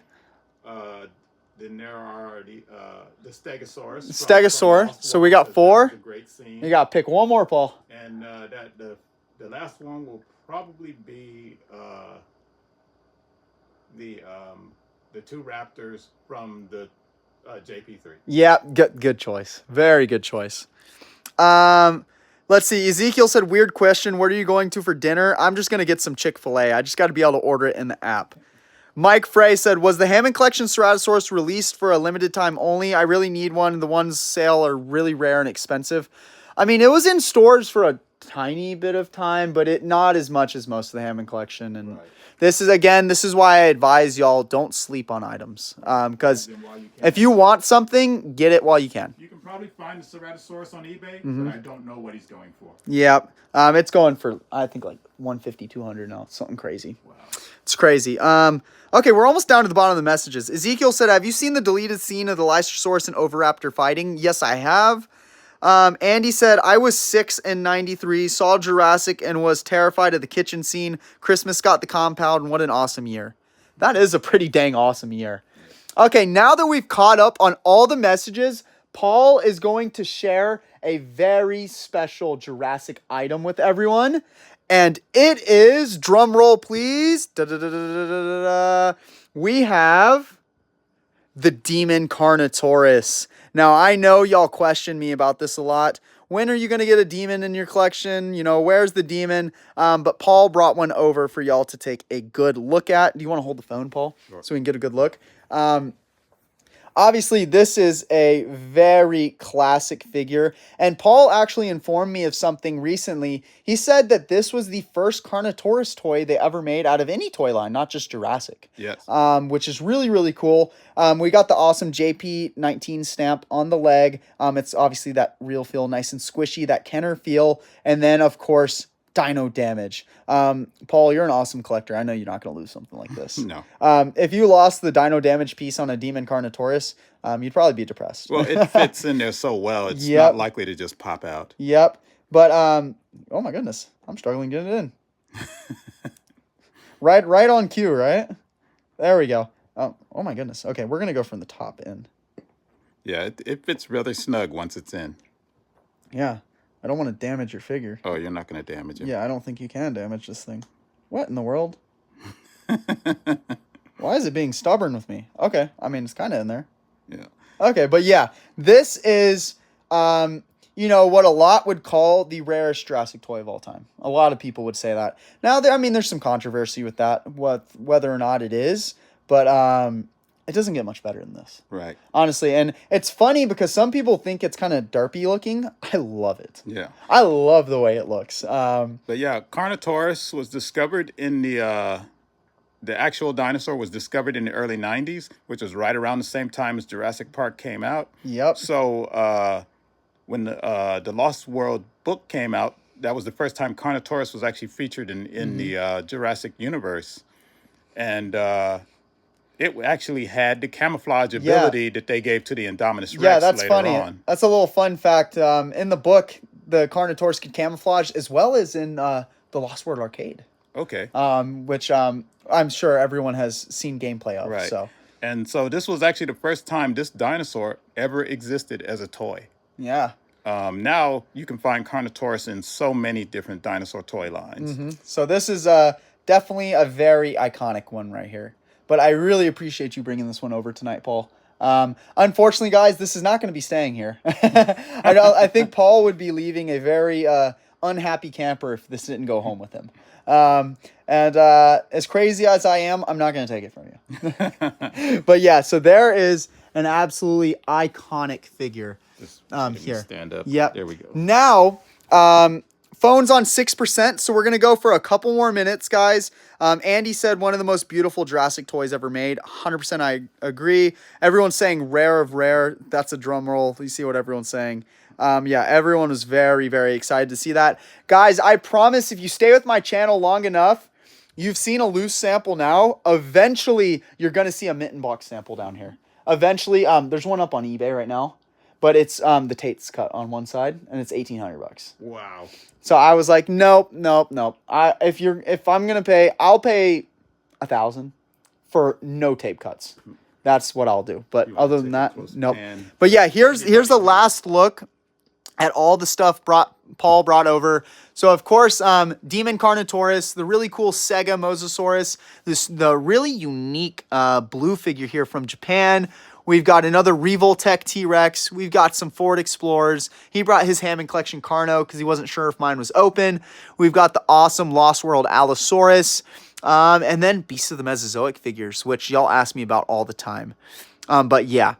Then there are the Stegosaurus. Stegosaur. So we got 4. Great scene. You got to pick one more, Paul. And the last one will probably be the 2 raptors from the JP3. Yeah, good choice. Very good choice. Let's see. Ezekiel said, weird question. What are you going to for dinner? I'm just going to get some Chick-fil-A. I just got to be able to order it in the app. Mike Frey said, was the Hammond Collection Ceratosaurus released for a limited time only? I really need one. The ones sale are really rare and expensive. I mean, it was in stores for a tiny bit of time, but not as much as most of the Hammond Collection. And right. This is why I advise y'all don't sleep on items. Because if you want something, get it while you can. You can probably find the Ceratosaurus on eBay, but I don't know what he's going for. Yep. It's going for, I think, like 150, 200 now. Something crazy. Wow. It's crazy. Okay, we're almost down to the bottom of the messages. Ezekiel said, have you seen the deleted scene of the Lystrosaurus and Oviraptor fighting? Yes, I have. Andy said, I was 6 in 93, saw Jurassic, and was terrified of the kitchen scene. Christmas got the compound, and what an awesome year. That is a pretty dang awesome year. Okay, now that we've caught up on all the messages, Paul is going to share a very special Jurassic item with everyone. And it is, drum roll please, we have the Demon Carnotaurus. Now, I know y'all question me about this a lot. When are you going to get a demon in your collection? You know, where's the demon? But Paul brought one over for y'all to take a good look at. Do you want to hold the phone, Paul? Sure. So we can get a good look. Obviously, this is a very classic figure, and Paul actually informed me of something recently. He said that this was the first Carnotaurus toy they ever made out of any toy line, not just Jurassic. Yes. Which is really, really cool. We got the awesome JP19 stamp on the leg. It's obviously that real feel, nice and squishy, that Kenner feel, and then, of course, dino damage. Paul, you're an awesome collector. I know you're not going to lose something like this. No. If you lost the dino damage piece on a Demon Carnotaurus, you'd probably be depressed. Well, it fits in there so well. It's not likely to just pop out. Yep. But, oh my goodness. I'm struggling getting it in. right on cue, right? There we go. Oh my goodness. Okay, we're going to go from the top in. Yeah, it fits rather snug once it's in. Yeah. I don't want to damage your figure. Oh, you're not going to damage it. Yeah, I don't think you can damage this thing. What in the world? Why is it being stubborn with me? Okay, I mean, it's kind of in there. Yeah. Okay, but yeah, this is, you know, what a lot would call the rarest Jurassic toy of all time. A lot of people would say that. Now, there's some controversy with that, whether or not it is, but it doesn't get much better than this. Right. Honestly, and it's funny because some people think it's kind of derpy looking. I love it. Yeah. I love the way it looks. But yeah, Carnotaurus was discovered in the actual dinosaur was discovered in the early 90s, which was right around the same time as Jurassic Park came out. Yep. So when the Lost World book came out, that was the first time Carnotaurus was actually featured in the Jurassic universe. And it actually had the camouflage ability that they gave to the Indominus Rex. Yeah, that's later funny. On. That's a little fun fact. In the book, the Carnotaurus could camouflage as well as in the Lost World arcade. Okay. Which I'm sure everyone has seen gameplay of. Right. So. And so this was actually the first time this dinosaur ever existed as a toy. Yeah. Now you can find Carnotaurus in so many different dinosaur toy lines. So this is definitely a very iconic one right here. But I really appreciate you bringing this one over tonight, Paul. Unfortunately, guys, this is not going to be staying here. I think Paul would be leaving a very unhappy camper if this didn't go home with him. And as crazy as I am, I'm not going to take it from you. But yeah, so there is an absolutely iconic figure here. Stand up. Yep. There we go. Now, phone's on 6%, so we're going to go for a couple more minutes, guys. Andy said one of the most beautiful Jurassic toys ever made. 100% I agree. Everyone's saying rare of rare. That's a drum roll. You see what everyone's saying. Yeah, everyone was very, very excited to see that. Guys, I promise if you stay with my channel long enough, you've seen a loose sample now. Eventually, you're going to see a mitten box sample down here. Eventually, there's one up on eBay right now. But it's the Tate's cut on one side, and it's $1,800. Wow. So I was like, nope. If I'm gonna pay, I'll pay $1,000 for no tape cuts. That's what I'll do. But other than that, nope. But yeah, here's the last look at all the stuff Paul brought over. So of course, Demon Carnotaurus, the really cool Sega Mosasaurus, the really unique blue figure here from Japan. We've got another Revoltech T-Rex. We've got some Ford Explorers. He brought his Hammond Collection Carno because he wasn't sure if mine was open. We've got the awesome Lost World Allosaurus. And then Beasts of the Mesozoic figures, which y'all ask me about all the time. But yeah.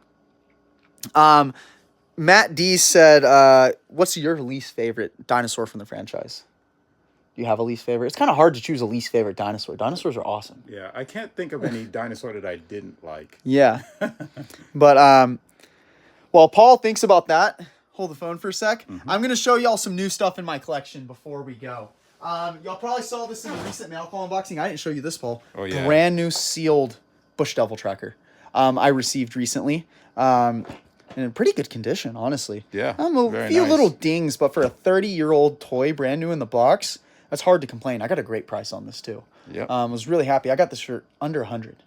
Matt D said, what's your least favorite dinosaur from the franchise? Do you have a least favorite? It's kind of hard to choose a least favorite dinosaur. Dinosaurs are awesome. Yeah, I can't think of any dinosaur that I didn't like. Yeah. But While Paul thinks about that, hold the phone for a sec. I'm going to show y'all some new stuff in my collection before we go. Y'all probably saw this in the recent mail call unboxing. I didn't show you this, Paul. Oh, yeah. Brand new sealed bush devil tracker I received recently. In pretty good condition, honestly. Yeah, A few little dings, but for a 30-year-old toy, brand new in the box, that's hard to complain. I got a great price on this, too. Yep. Was really happy. I got this for under 100.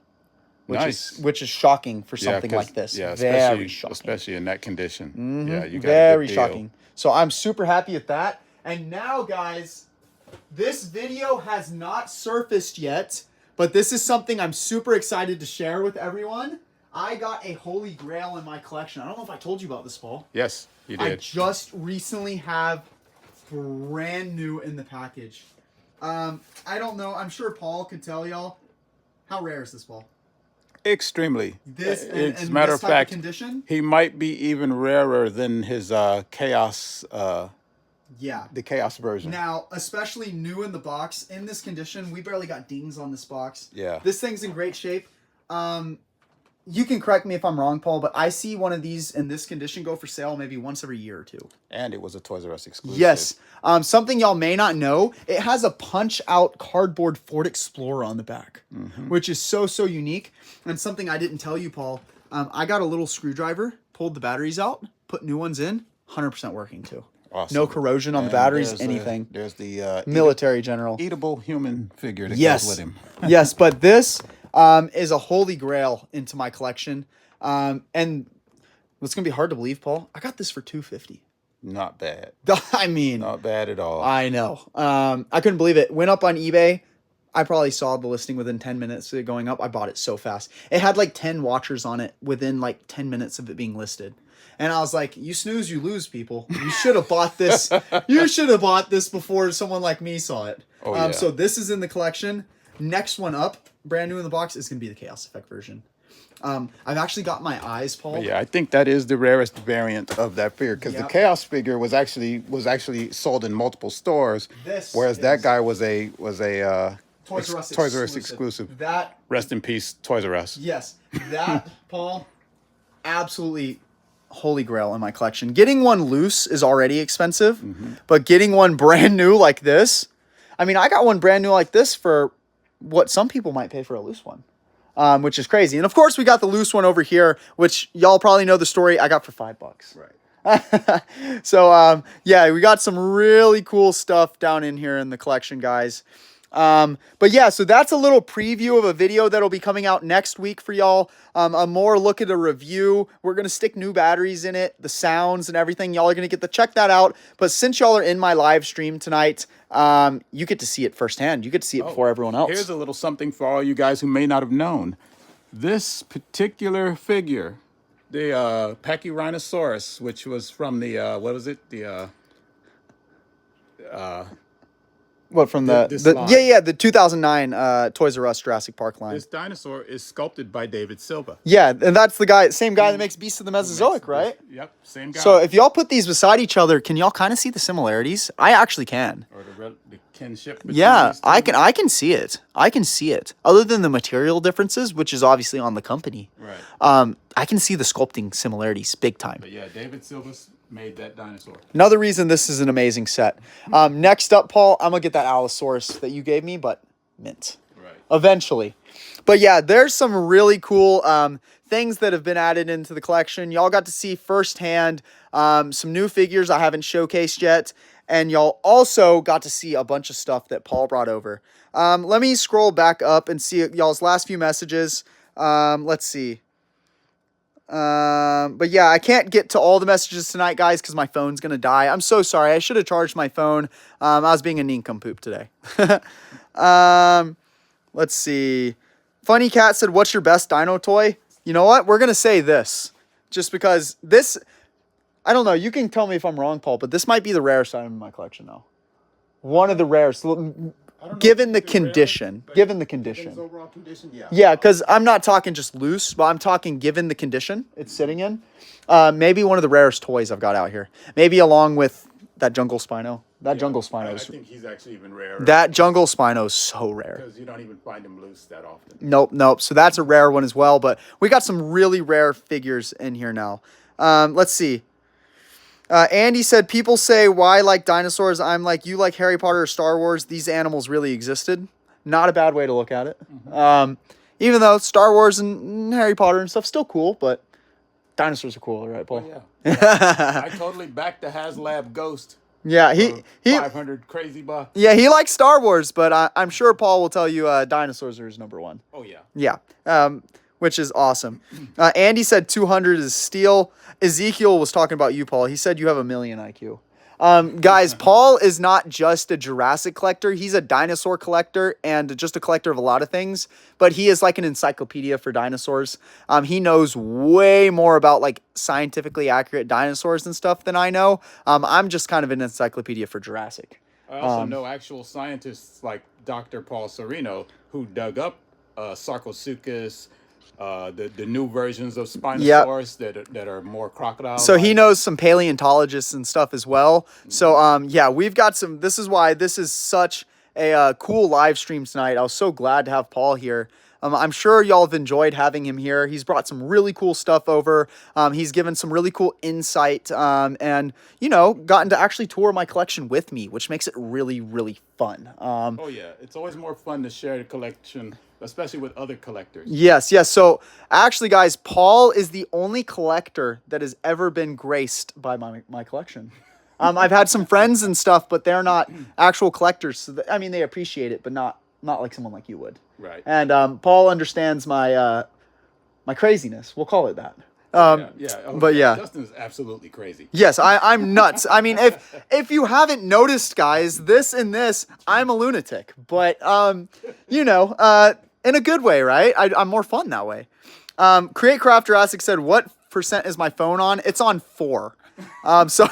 Which is shocking for something like this. Yeah, very shocking. especially in that condition. Yeah, you got very a good deal. shocking. So I'm super happy with that. And now, guys, this video has not surfaced yet, but this is something I'm super excited to share with everyone. I got a holy grail in my collection. I don't know if I told you about this, Paul. Yes, you I did. just recently have brand new in the package. I don't know. I'm sure Paul can tell y'all. How rare is this, Paul? Extremely. This It's and matter this of type fact, condition? he might be even rarer than his chaos. Yeah. The chaos version. Now, especially new in the box, in this condition, we barely got dings on this box. Yeah. This thing's in great shape. You can correct me if I'm wrong, Paul, but I see one of these in this condition go for sale maybe once every year or two. And it was a Toys R Us exclusive. Yes. Something y'all may not know, it has a punch-out cardboard Ford Explorer on the back, which is so unique. And something I didn't tell you, Paul, I got a little screwdriver, pulled the batteries out, put new ones in, 100% working too. Awesome. No corrosion on the batteries, anything. There's the military general. eatable human figure that Yes. goes with him. Yes, but this is a holy grail into my collection. And it's going to be hard to believe, Paul. I got this for $250. Not bad. I mean, Not bad at all. I know. I couldn't believe it. Went up on eBay. I probably saw the listing within 10 minutes of it going up. I bought it so fast. It had like 10 watchers on it within like 10 minutes of it being listed. And I was like, you snooze, you lose, people. You should have bought this. You should have bought this before someone like me saw it. Oh, yeah. So this is in the collection. Next one up, brand new in the box, is going to be the Chaos Effect version. I've actually got my eyes, Paul. But yeah, I think that is the rarest variant of that figure because the Chaos figure was actually sold in multiple stores, whereas that guy was a Toys R Us exclusive. That, rest in peace, Toys R Us. yes, that Paul, absolutely holy grail in my collection. Getting one loose is already expensive, but getting one brand new like this, I mean, I got one brand new like this for what some people might pay for a loose one. Which is crazy. And of course we got the loose one over here, which y'all probably know the story. I got for $5. Right. So, yeah, we got some really cool stuff down in here in the collection, guys. But yeah, so that's a little preview of a video that'll be coming out next week for y'all. A more look at a review. We're going to stick new batteries in it, the sounds and everything. Y'all are going to get to check that out. But since y'all are in my live stream tonight, you get to see it firsthand. You get to see it before everyone else. Here's a little something for all you guys who may not have known. This particular figure, the Pachyrhinosaurus, which was from the, what was it? The, What, from this line. yeah, the 2009 Toys R Us Jurassic Park line. This dinosaur is sculpted by David Silva. Yeah, and that's the same guy that makes Beasts of the Mesozoic, right? Yep, same guy. So if y'all put these beside each other, can y'all kind of see the similarities? I actually can. Or the kinship between Yeah, these two. I can see it. I can see it. Other than the material differences, which is obviously on the company. Right. I can see the sculpting similarities big time. But yeah, David Silva's made that dinosaur. Another reason this is an amazing set. Next up, Paul, I'm going to get that Allosaurus that you gave me, but mint. Right. Eventually. But yeah, there's some really cool things that have been added into the collection. Y'all got to see firsthand some new figures I haven't showcased yet. And y'all also got to see a bunch of stuff that Paul brought over. Let me scroll back up and see y'all's last few messages. Let's see. But yeah, I can't get to all the messages tonight, guys, because my phone's going to die. I'm so sorry. I should have charged my phone. I was being a nincompoop today. Let's see. Funny Cat said, what's your best dino toy? You know what? We're going to say this. Just because this, I don't know. You can tell me if I'm wrong, Paul, but this might be the rarest item in my collection now. One of the rarest. Given the condition. Given the condition. Overall condition, yeah. Yeah, because I'm not talking just loose, but I'm talking given the condition it's sitting in. Maybe one of the rarest toys I've got out here. Maybe along with that Jungle Spino. That Jungle Spino I is... think he's actually even rarer. That Jungle Spino is so rare. Because you don't even find him loose that often. Nope. So that's a rare one as well. But we got some really rare figures in here now. Let's see. Andy said, people say, why like dinosaurs? I'm like, you like Harry Potter or Star Wars? These animals really existed. Not a bad way to look at it. Even though Star Wars and Harry Potter and stuff still cool, but dinosaurs are cool, right, Paul? Oh, yeah. I totally backed the HasLab Ghost. Yeah, he 500 crazy bucks. yeah, he likes Star Wars, but I'm sure Paul will tell you dinosaurs are his number one. Oh, yeah. Yeah, which is awesome. Andy said 200 is steel. Ezekiel was talking about you, Paul. He said you have a million IQ. Guys, Paul is not just a Jurassic collector. He's a dinosaur collector and just a collector of a lot of things. But he is like an encyclopedia for dinosaurs. He knows way more about like scientifically accurate dinosaurs and stuff than I know. I'm just kind of an encyclopedia for Jurassic. I also know actual scientists like Dr. Paul Sereno who dug up Sarcosuchus, the new versions of Spinosaurus that are more crocodile. So he knows some paleontologists and stuff as well. So yeah, we've got some. This is why this is such a cool live stream tonight. I was so glad to have Paul here. I'm sure y'all have enjoyed having him here. He's brought some really cool stuff over. He's given some really cool insight and, you know, gotten to actually tour my collection with me, which makes it really, really fun. Oh, yeah. It's always more fun to share the collection, especially with other collectors. Yes, yes. So actually, guys, Paul is the only collector that has ever been graced by my collection. I've had some friends and stuff, but they're not actual collectors. So I mean, they appreciate it, but not like someone like you would. Right. And Paul understands my my craziness. We'll call it that. But yeah, Justin's absolutely crazy. Yes, I'm nuts. I mean, if you haven't noticed, guys, this and this, I'm a lunatic. But you know, in a good way, right? I'm more fun that way. Create Craft Jurassic said, "What percent is my phone on?" It's on 4. So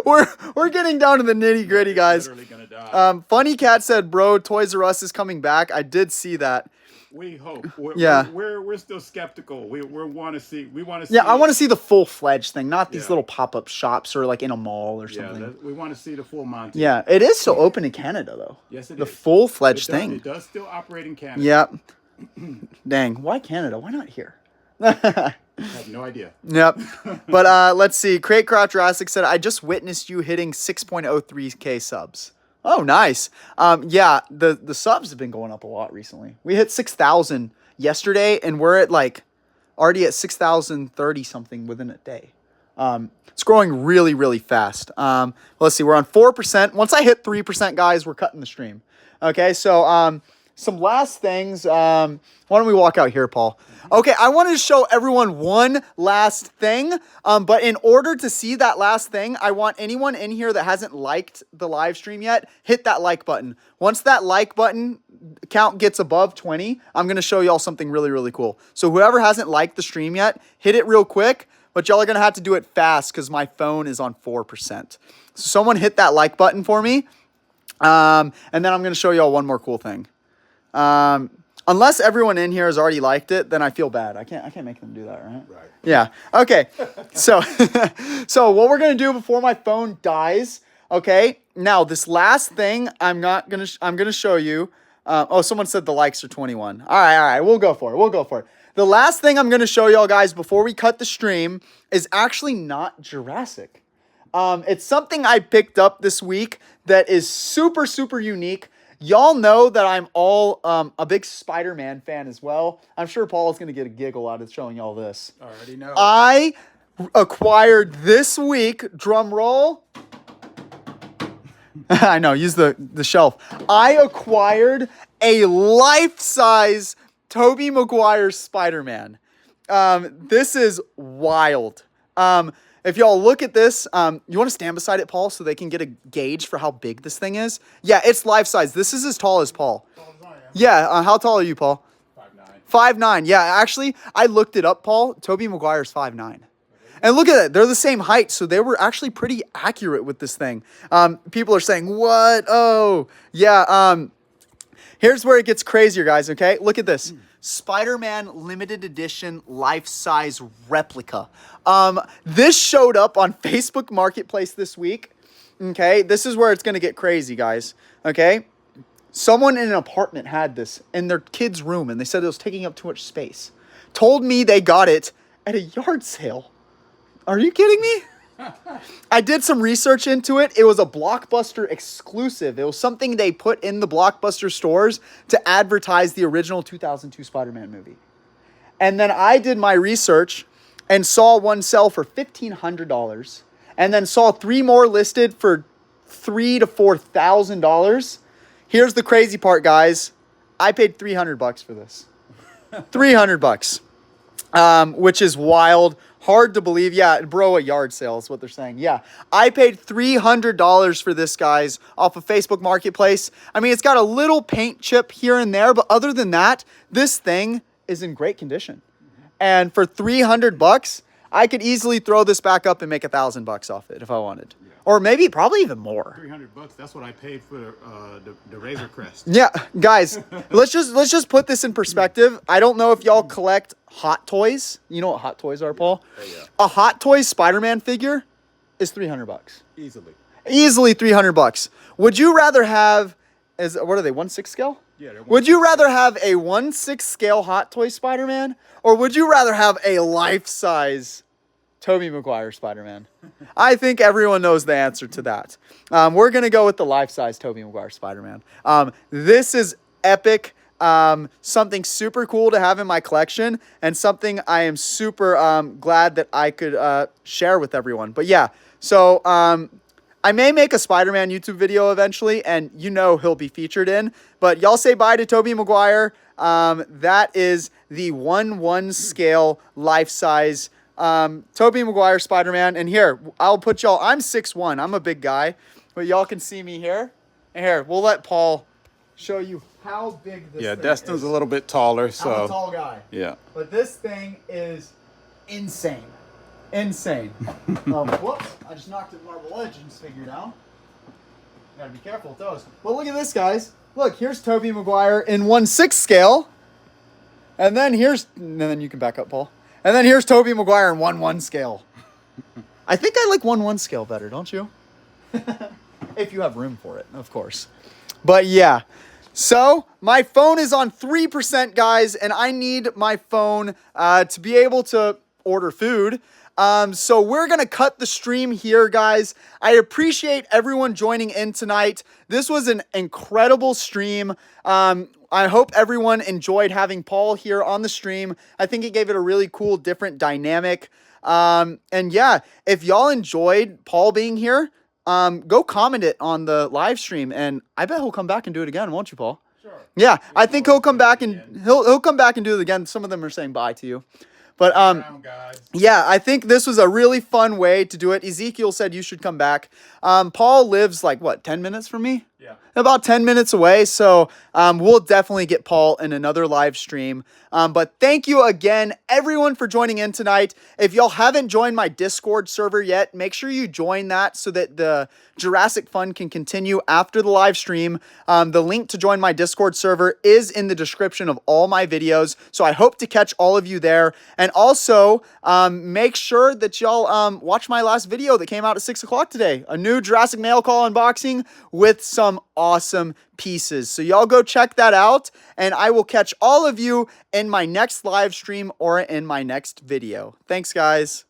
we're getting down to the nitty gritty, guys. Literally gonna die. Funny Cat said, "Bro, Toys R Us is coming back." I did see that. We hope. Yeah. We're still skeptical. We want to see. Yeah, I want to see the full-fledged thing, not these little pop-up shops or like in a mall or something. Yeah, we want to see the full Monty. Yeah, it is still open in Canada though. Yes, it is. The full-fledged thing. It does still operate in Canada. Yep. Dang, why Canada? Why not here? I have no idea. Yep. But let's see. Create Craft Jurassic said, "I just witnessed you hitting 6.03K subs." Oh, nice. Yeah, the subs have been going up a lot recently. We hit 6,000 yesterday, and we're at like already at 6,030 something within a day. It's growing really, really fast. Let's see. We're on 4%. Once I hit 3%, guys, we're cutting the stream. Okay, so some last things. Why don't we walk out here, Paul? Okay, I wanted to show everyone one last thing, but in order to see that last thing, I want anyone in here that hasn't liked the live stream yet, hit that like button. Once that like button count gets above 20, I'm going to show y'all something really, really cool. So whoever hasn't liked the stream yet, hit it real quick, but y'all are going to have to do it fast because my phone is on 4%. So someone hit that like button for me, and then I'm going to show y'all one more cool thing. Unless everyone in here has already liked it, then I feel bad. I can't make them do that, right? Right. Yeah. Okay. So, so what we're gonna do before my phone dies? Okay. Now this last thing, I'm gonna show you. Oh, someone said the likes are 21. All right. We'll go for it. The last thing I'm gonna show y'all guys before we cut the stream is actually not Jurassic. It's something I picked up this week that is super, super unique. Y'all know that I'm all a big Spider-Man fan as well. I'm sure Paul is going to get a giggle out of showing y'all this. I already know. I acquired this week, drum roll. I know, use the shelf. I acquired a life-size Tobey Maguire Spider-Man. This is wild. If y'all look at this, you want to stand beside it, Paul, so they can get a gauge for how big this thing is? Yeah, it's life-size. This is as tall as Paul. Yeah, how tall are you, Paul? 5'9". 5'9". Yeah, actually, I looked it up, Paul. Tobey Maguire's 5'9". And look at it. They're the same height, so they were actually pretty accurate with this thing. People are saying, what? Oh, yeah. Here's where it gets crazier, guys, okay? Look at this. Spider-Man limited edition life-size replica. This showed up on Facebook Marketplace this week. Okay, this is where it's going to get crazy, guys. Okay, someone in an apartment had this in their kid's room, and they said it was taking up too much space. Told me they got it at a yard sale. Are you kidding me? I did some research into it. It was a Blockbuster exclusive. It was something they put in the Blockbuster stores to advertise the original 2002 Spider-Man movie. And then I did my research and saw one sell for $1,500, and then saw 3 more listed for $3,000 to $4,000. Here's the crazy part, guys. I paid $300 for this. $300, which is wild. Hard to believe. Yeah, bro, a yard sale is what they're saying. Yeah, I paid $300 for this, guys, off of Facebook Marketplace. I mean, it's got a little paint chip here and there, but other than that, this thing is in great condition. And for $300, I could easily throw this back up and make $1,000 off it if I wanted. Yeah. Or maybe, probably even more. $300, that's what I paid for the Razor Crest. Yeah, guys, let's just put this in perspective. I don't know if y'all collect Hot Toys. You know what Hot Toys are, Paul? Yeah. A Hot Toys Spider-Man figure is $300. Easily $300. Would you rather have, what are they, 1/6 scale? Yeah. Would you rather have a 1/6 scale Hot Toy Spider-Man, or would you rather have a life-size Tobey Maguire Spider-Man? I think everyone knows the answer to that. We're going to go with the life-size Tobey Maguire Spider-Man. This is epic. Something super cool to have in my collection, and something I am super glad that I could share with everyone. But yeah, so I may make a Spider-Man YouTube video eventually, and you know he'll be featured in. But y'all say bye to Tobey Maguire. That is the 1/1 scale life-size Tobey Maguire Spider-Man. And here, I'll put y'all, I'm 6'1". I'm a big guy, but y'all can see me here. And here, we'll let Paul show you how big this thing is. Destin's a little bit taller, so. I'm a tall guy. Yeah. But this thing is insane. Insane. Whoops, I just knocked the marble edge and just figured out. Gotta be careful with those. But look at this, guys. Look, here's Tobey Maguire in 1/6 scale. And then you can back up, Paul. And then here's Tobey Maguire in 1/1 scale. I think I like 1/1 scale better, don't you? If you have room for it, of course. But yeah. So my phone is on 3%, guys, and I need my phone to be able to order food. So we're going to cut the stream here, guys. I appreciate everyone joining in tonight. This was an incredible stream. I hope everyone enjoyed having Paul here on the stream. I think it gave it a really cool, different dynamic. And yeah, if y'all enjoyed Paul being here, go comment it on the live stream, and I bet he'll come back and do it again, won't you, Paul? Sure. Yeah, I think he'll come back and he'll come back and do it again. Some of them are saying bye to you. But yeah, I think this was a really fun way to do it. Ezekiel said you should come back. Paul lives like, what, 10 minutes from me? Yeah. About 10 minutes away. So we'll definitely get Paul in another live stream. But thank you again, everyone, for joining in tonight. If y'all haven't joined my Discord server yet, make sure you join that so that the Jurassic fun can continue after the live stream. The link to join my Discord server is in the description of all my videos. So I hope to catch all of you there. And also, make sure that y'all watch my last video that came out at 6 o'clock today. A new Jurassic mail call unboxing with some awesome pieces. So y'all go check that out, and I will catch all of you in my next live stream or in my next video. Thanks, guys.